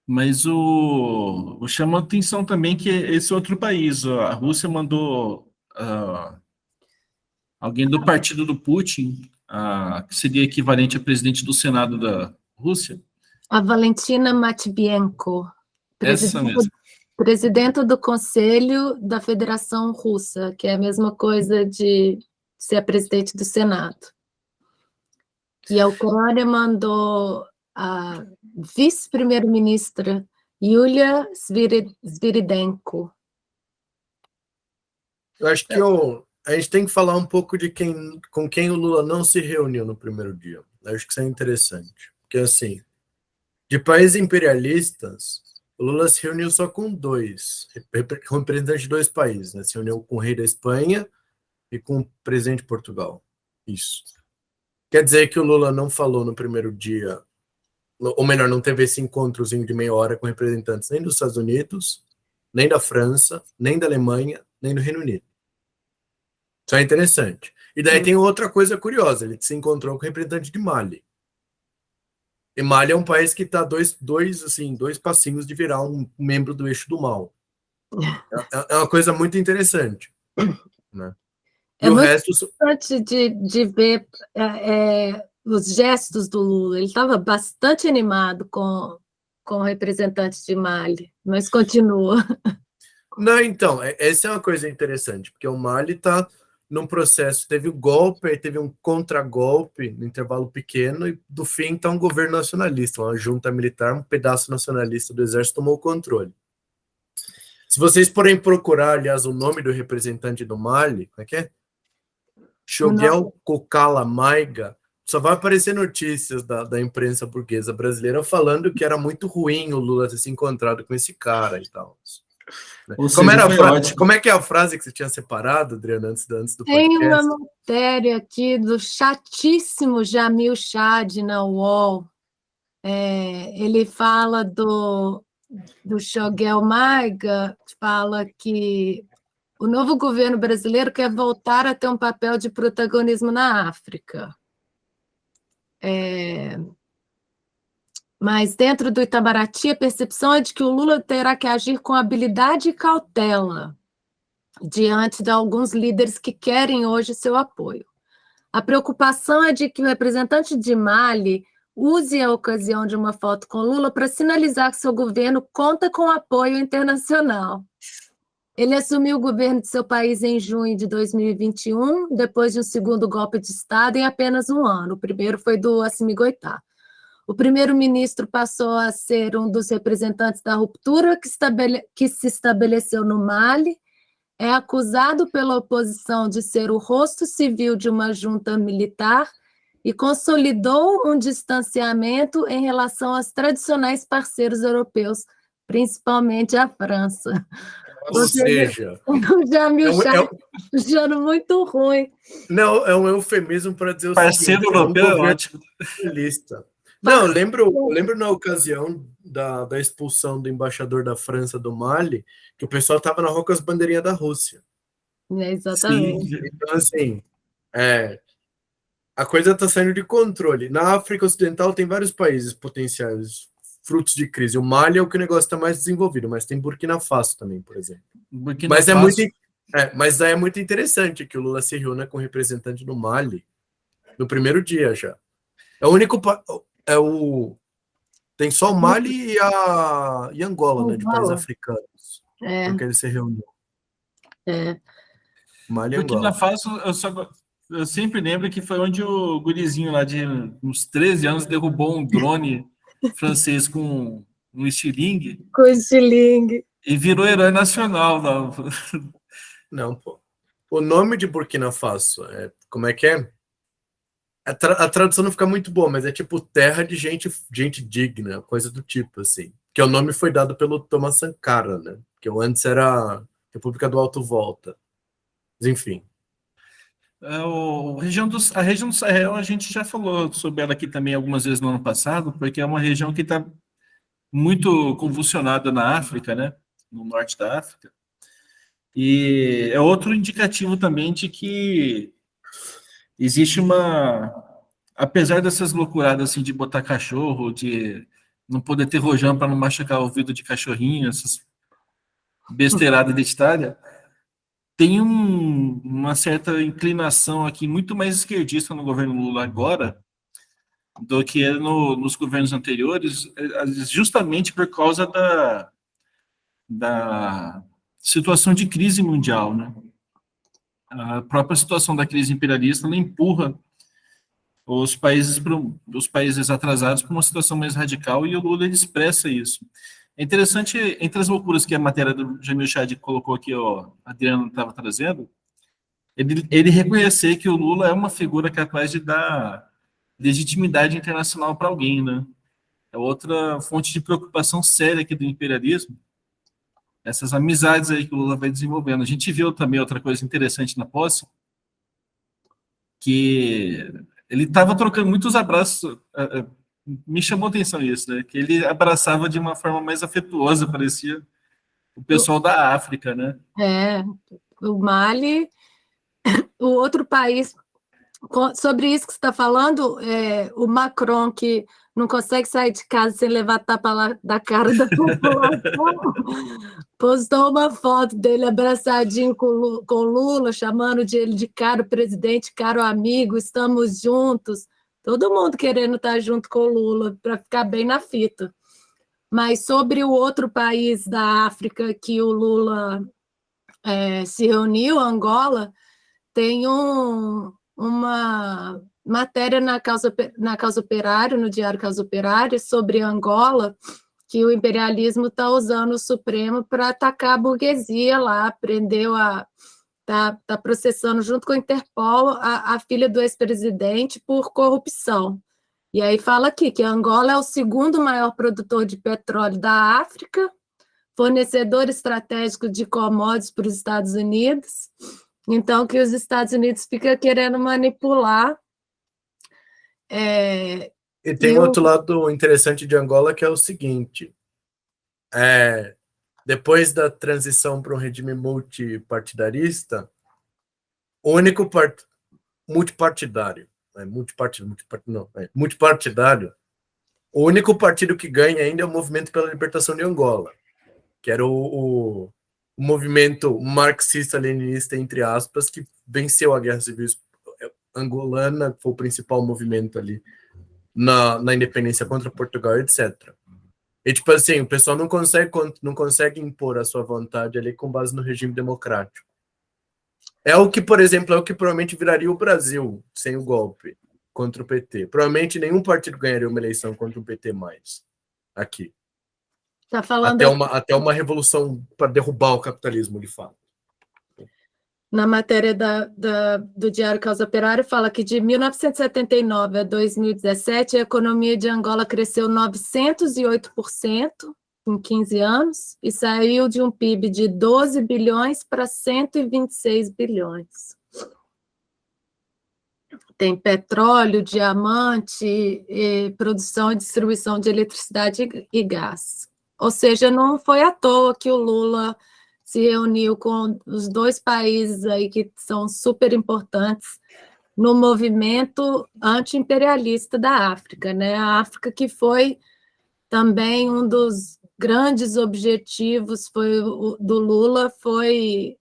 mas o chama a atenção também que esse outro país, a Rússia mandou alguém do partido do Putin, que seria equivalente a presidente do Senado da Rússia. A Valentina Matvienko, Essa mesmo. presidenta do Conselho da Federação Russa, que é a mesma coisa de ser a presidente do Senado. E a Ucrânia mandou a vice-primeira-ministra Yulia Sviridenko. Eu acho que a gente tem que falar um pouco de com quem o Lula não se reuniu no primeiro dia. Eu acho que isso é interessante. Porque, assim, de países imperialistas, o Lula se reuniu só com dois, representantes de dois países, né? Se reuniu com o rei da Espanha e com o presidente de Portugal. Isso. Quer dizer que o Lula não falou no primeiro dia, ou melhor, não teve esse encontrozinho de meia hora com representantes nem dos Estados Unidos, nem da França, nem da Alemanha, nem do Reino Unido. Isso é interessante. E daí tem outra coisa curiosa, ele se encontrou com o representante de Mali. E Mali é um país que está dois passinhos de virar um membro do eixo do mal. É uma coisa muito interessante, né? E É o muito resto... interessante de ver os gestos do Lula. Ele estava bastante animado com o representante de Mali, mas continua. Não, então, essa é uma coisa interessante, porque o Mali está num processo, teve o golpe, aí teve um contragolpe no intervalo pequeno, e do fim está um governo nacionalista, uma junta militar, um pedaço nacionalista do exército tomou o controle. Se vocês forem procurar, aliás, o nome do representante do Mali, como é que é? Choguel Kokala Maiga, só vai aparecer notícias da imprensa burguesa brasileira falando que era muito ruim o Lula ter se encontrado com esse cara e tal. Como é que é a frase que você tinha separado, Adriana, antes do podcast? Tem uma matéria aqui do chatíssimo Jamil Chad na UOL. Ele fala do Choguel Maiga, fala que o novo governo brasileiro quer voltar a ter um papel de protagonismo na África. Mas dentro do Itamaraty, a percepção é de que o Lula terá que agir com habilidade e cautela diante de alguns líderes que querem hoje seu apoio. A preocupação é de que o representante de Mali use a ocasião de uma foto com Lula para sinalizar que seu governo conta com apoio internacional. Ele assumiu o governo de seu país em junho de 2021, depois de um segundo golpe de Estado em apenas um ano. O primeiro foi do Assimi Goïta. O primeiro-ministro passou a ser um dos representantes da ruptura que se estabeleceu no Mali, é acusado pela oposição de ser o rosto civil de uma junta militar e consolidou um distanciamento em relação aos tradicionais parceiros europeus, principalmente a França. Ou seja, já me achando muito ruim. Não, é um eufemismo para dizer o parceiro seguinte, europeu é ótimo. Não, eu lembro na ocasião da expulsão do embaixador da França do Mali, que o pessoal estava na rua com as bandeirinhas da Rússia. Exatamente. Sim. Então, assim, a coisa está saindo de controle. Na África Ocidental tem vários países potenciais frutos de crise. O Mali é o que o negócio está mais desenvolvido, mas tem Burkina Faso também, por exemplo. Mas é muito interessante que o Lula se reúna com o representante do Mali no primeiro dia já. É o único... Tem só o Mali e Angola, né, de países africanos. Porque ele se reuniu. Mali e Burkina Angola. Faso, eu sempre lembro que foi onde o gurizinho lá de uns 13 anos derrubou um drone francês com um estilingue. Com estilingue. E virou herói nacional. Não, pô. O nome de Burkina Faso, como é que é? A tradução não fica muito boa, mas é tipo terra de gente digna, coisa do tipo, assim. Que o nome foi dado pelo Thomas Sankara, né? Que antes era República do Alto Volta. Mas, enfim. A região do Sahel, a gente já falou sobre ela aqui também algumas vezes no ano passado, porque é uma região que está muito convulsionada na África, né? No norte da África. E é outro indicativo também de que existe apesar dessas loucuradas assim, de botar cachorro, de não poder ter rojão para não machucar o ouvido de cachorrinho, essas besteiradas identitárias, tem uma certa inclinação aqui muito mais esquerdista no governo Lula agora do que nos governos anteriores, justamente por causa da situação de crise mundial, né? A própria situação da crise imperialista ela empurra os países atrasados para uma situação mais radical, e o Lula ele expressa isso. É interessante, entre as loucuras que a matéria do Jamil Chad colocou aqui, a Adriana estava trazendo, ele reconhecer que o Lula é uma figura capaz de dar legitimidade internacional para alguém, né? É outra fonte de preocupação séria aqui do imperialismo, essas amizades aí que o Lula vai desenvolvendo. A gente viu também outra coisa interessante na posse, que ele estava trocando muitos abraços, me chamou a atenção isso, né? Que ele abraçava de uma forma mais afetuosa, parecia o pessoal da África, né? O Mali, o outro país Sobre isso que você está falando, o Macron, que não consegue sair de casa sem levar tapa da cara da população, postou uma foto dele abraçadinho com Lula, chamando ele de caro presidente, caro amigo, estamos juntos. Todo mundo querendo estar junto com o Lula para ficar bem na fita. Mas sobre o outro país da África que o Lula se reuniu, Angola, tem uma matéria na Causa Operária, no Diário Causa Operária, sobre Angola, que o imperialismo está usando o Supremo para atacar a burguesia lá, está processando junto com a Interpol a filha do ex-presidente por corrupção. E aí fala aqui que Angola é o segundo maior produtor de petróleo da África, fornecedor estratégico de commodities para os Estados Unidos, então que os Estados Unidos ficam querendo manipular. E tem outro lado interessante de Angola, que é o seguinte, depois da transição para um regime multipartidarista, o único multipartidário, o único partido que ganha ainda é o Movimento pela Libertação de Angola, que era o movimento marxista-leninista, entre aspas, que venceu a Guerra Civil Angolana, foi o principal movimento ali na independência contra Portugal, etc. E, tipo assim, o pessoal não consegue impor a sua vontade ali com base no regime democrático. É o que, por exemplo, provavelmente viraria o Brasil sem o golpe contra o PT. Provavelmente nenhum partido ganharia uma eleição contra o PT mais aqui. Tá falando até uma revolução para derrubar o capitalismo, de fato. Na matéria do Diário Causa Operária, fala que de 1979 a 2017, a economia de Angola cresceu 908% em 15 anos e saiu de um PIB de 12 bilhões para 126 bilhões. Tem petróleo, diamante, produção e distribuição de eletricidade e gás. Ou seja, não foi à toa que o Lula se reuniu com os dois países aí que são super importantes no movimento anti-imperialista da África, né? A África que foi também um dos grandes objetivos do Lula foi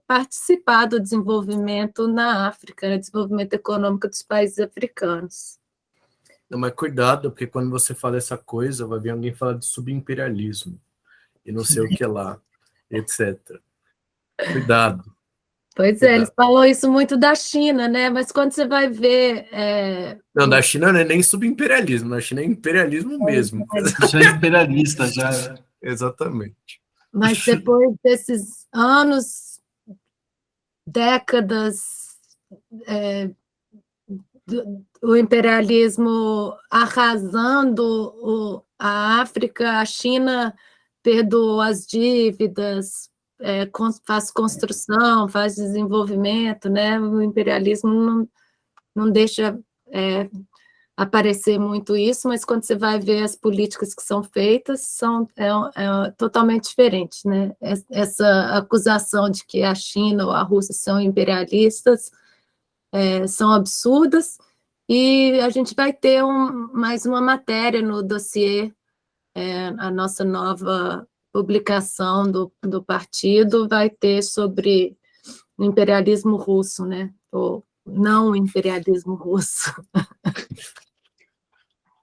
participar do desenvolvimento na África, né? Desenvolvimento econômico dos países africanos. Não, mas cuidado, porque quando você fala essa coisa, vai vir alguém falar de subimperialismo e não sei o que lá, etc. Cuidado. Pois é, eles falam isso muito da China, né? Mas quando você vai ver... Não, da China não é nem subimperialismo, na China é imperialismo mesmo. Já é imperialista, já. Exatamente. Mas depois desses anos, décadas, o imperialismo arrasando a África, a China perdoou as dívidas, faz construção, faz desenvolvimento, né? O imperialismo não deixa aparecer muito isso, mas quando você vai ver as políticas que são feitas, é totalmente diferente, né? Essa acusação de que a China ou a Rússia são imperialistas são absurdas, e a gente vai ter mais uma matéria no dossiê, a nossa nova publicação do partido vai ter sobre o imperialismo russo, né? Ou não imperialismo russo.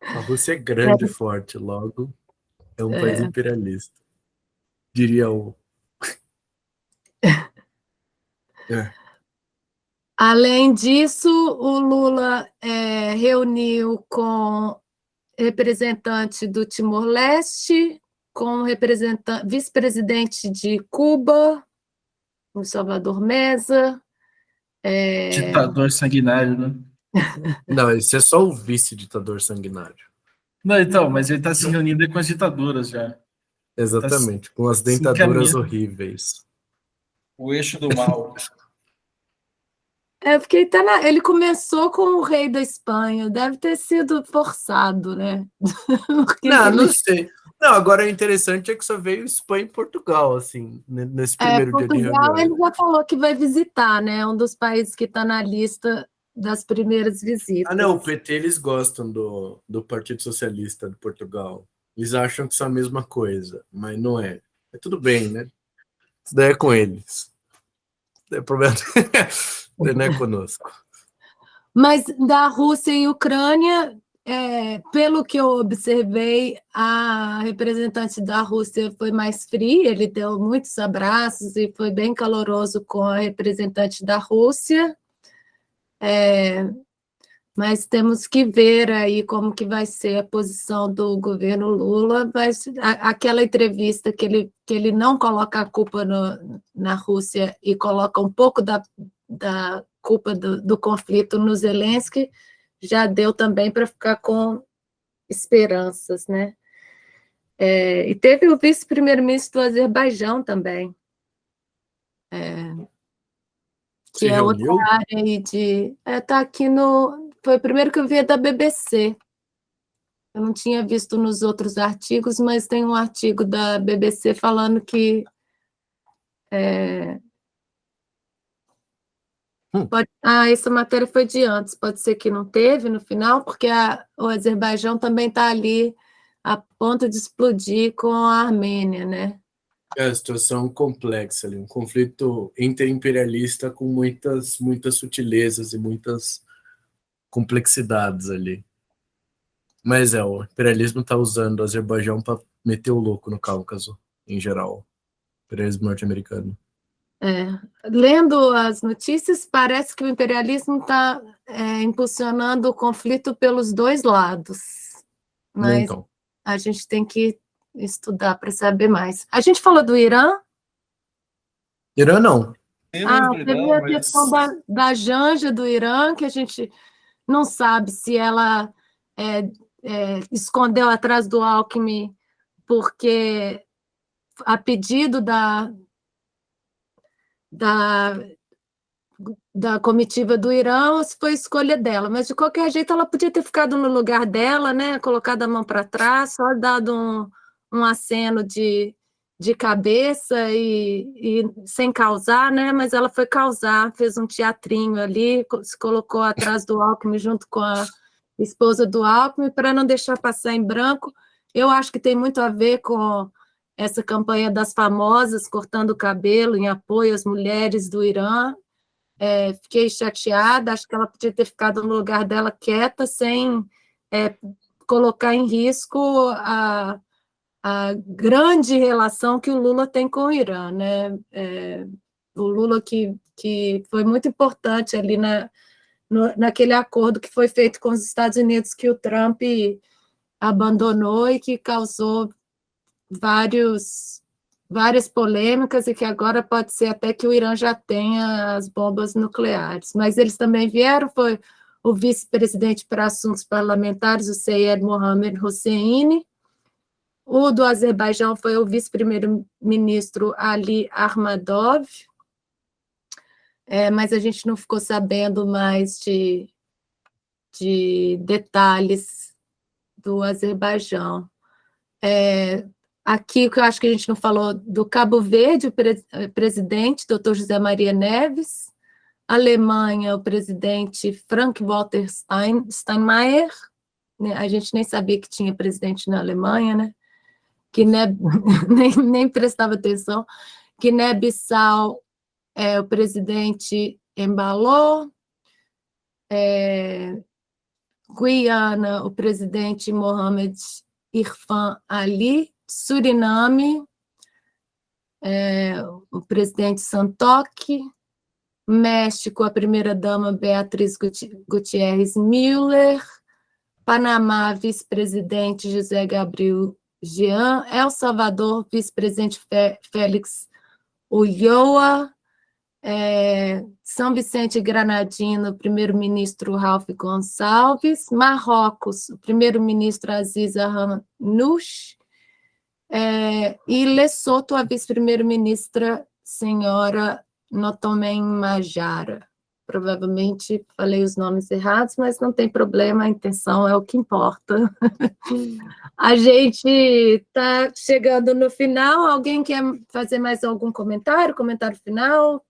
A Rússia é grande e forte, logo é um país imperialista. Diria o... Além disso, o Lula reuniu com representante do Timor-Leste, com vice-presidente de Cuba, o Salvador Mesa. Ditador sanguinário, né? Não, esse é só o vice-ditador sanguinário. Não, então, mas ele está se reunindo com as ditaduras já. Exatamente, com as dentaduras horríveis. O eixo do mal. Porque ele começou com o rei da Espanha, deve ter sido forçado, né? Não sei. Não, agora o interessante é que só veio Espanha e Portugal, assim, nesse primeiro dia de reunião. Ele já falou que vai visitar, né? Um dos países que está na lista das primeiras visitas. Ah, não, o PT eles gostam do Partido Socialista de Portugal. Eles acham que isso é a mesma coisa, mas não é. É tudo bem, né? Isso daí é com eles. Não é problema. Não é conosco. Mas da Rússia e Ucrânia, pelo que eu observei, a representante da Rússia foi mais fria, ele deu muitos abraços e foi bem caloroso com a representante da Rússia. Mas temos que ver aí como que vai ser a posição do governo Lula. Mas aquela entrevista que ele não coloca a culpa na Rússia e coloca um pouco da culpa do conflito no Zelensky, já deu também para ficar com esperanças, né? E teve o vice-primeiro-ministro do Azerbaijão também, que é outra área aí de... Está aqui no... Foi o primeiro que eu vi da BBC. Eu não tinha visto nos outros artigos, mas tem um artigo da BBC falando que essa matéria foi de antes, pode ser que não teve no final, porque o Azerbaijão também está ali a ponto de explodir com a Armênia, né? É uma situação complexa ali, um conflito interimperialista com muitas sutilezas e muitas complexidades ali. Mas o imperialismo está usando o Azerbaijão para meter o louco no Cáucaso, em geral. O imperialismo norte-americano. Lendo as notícias, parece que o imperialismo está impulsionando o conflito pelos dois lados. Mas então, a gente tem que estudar para saber mais. A gente falou do Irã? Irã não. Teve a questão da Janja do Irã, que a gente não sabe se ela escondeu atrás do Alckmin porque a pedido da comitiva do Irã, ou se foi escolha dela, mas de qualquer jeito ela podia ter ficado no lugar dela, né, colocado a mão para trás, só dado um aceno de cabeça e sem causar, né, mas ela foi causar, fez um teatrinho ali, se colocou atrás do Alckmin junto com a esposa do Alckmin, para não deixar passar em branco. Eu acho que tem muito a ver com essa campanha das famosas cortando o cabelo em apoio às mulheres do Irã. Fiquei chateada, acho que ela podia ter ficado no lugar dela quieta, sem colocar em risco a grande relação que o Lula tem com o Irã, né? O Lula que foi muito importante ali naquele acordo que foi feito com os Estados Unidos, que o Trump abandonou e que causou várias polêmicas, e que agora pode ser até que o Irã já tenha as bombas nucleares. Mas eles também vieram, foi o vice-presidente para assuntos parlamentares, o Seyed Mohamed Hosseini. O do Azerbaijão foi o vice-primeiro-ministro Ali Ahmadov, mas a gente não ficou sabendo mais de detalhes do Azerbaijão. Aqui, que eu acho que a gente não falou, do Cabo Verde, o presidente, Dr. José Maria Neves. Alemanha, o presidente Frank-Walter Steinmeier. A gente nem sabia que tinha presidente na Alemanha, né? Nem prestava atenção. Guiné-Bissau, o presidente Embalo. Guiana, o presidente Mohamed Irfan Ali. Suriname, o presidente Santoque. México, a primeira-dama Beatriz Gutierrez Müller. Panamá, vice-presidente José Gabriel Jean. El Salvador, vice-presidente Félix Ulloa. São Vicente e Granadino, primeiro-ministro Ralph Gonçalves. Marrocos, o primeiro-ministro Aziz Arranouch. E Lesoto, a vice-primeira-ministra, senhora Notomen Majara. Provavelmente falei os nomes errados, mas não tem problema, a intenção é o que importa. A gente está chegando no final. Alguém quer fazer mais algum comentário? Comentário final?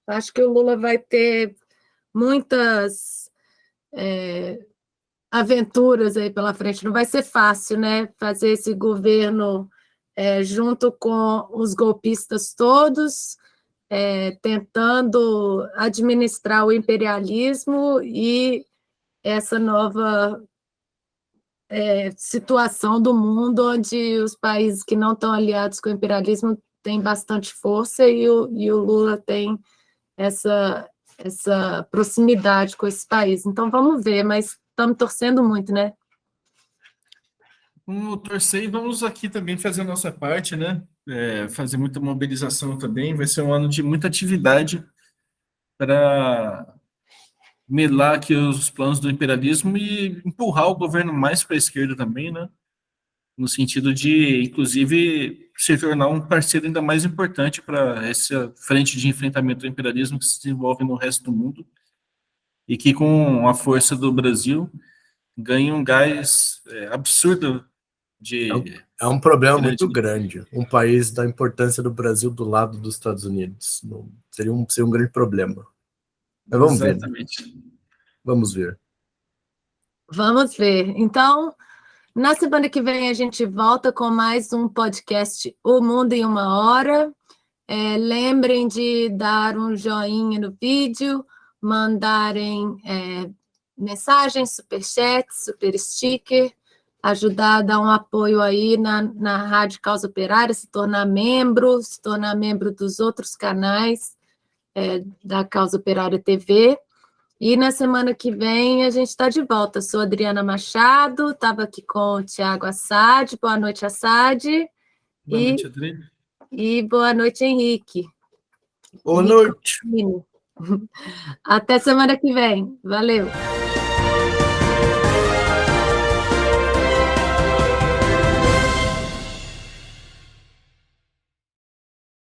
Acho que o Lula vai ter muitas aventuras aí pela frente. Não vai ser fácil, né? Fazer esse governo junto com os golpistas todos, tentando administrar o imperialismo e essa nova situação do mundo, onde os países que não estão aliados com o imperialismo têm bastante força e o Lula tem essa proximidade com esse país. Então, vamos ver, mas estamos torcendo muito, né? Vamos torcer e vamos aqui também fazer a nossa parte, né? Fazer muita mobilização também. Vai ser um ano de muita atividade para melar aqui os planos do imperialismo e empurrar o governo mais para a esquerda também, né? No sentido de, inclusive, se tornar um parceiro ainda mais importante para essa frente de enfrentamento do imperialismo que se desenvolve no resto do mundo e que, com a força do Brasil, ganha um gás absurdo de... É um problema muito grande. Um país da importância do Brasil do lado dos Estados Unidos. Seria um grande problema. Mas vamos ver. Exatamente. Vamos ver. Vamos ver. Então, na semana que vem a gente volta com mais um podcast O Mundo em uma Hora. Lembrem de dar um joinha no vídeo, mandarem mensagens, superchat, super sticker, ajudar a dar um apoio aí na Rádio Causa Operária, se tornar membro dos outros canais da Causa Operária TV. E na semana que vem a gente está de volta. Sou Adriana Machado, estava aqui com o Tiago Assad. Boa noite, Assad. Boa noite, Adriana. E boa noite, Henrique. Boa noite. Até semana que vem. Valeu.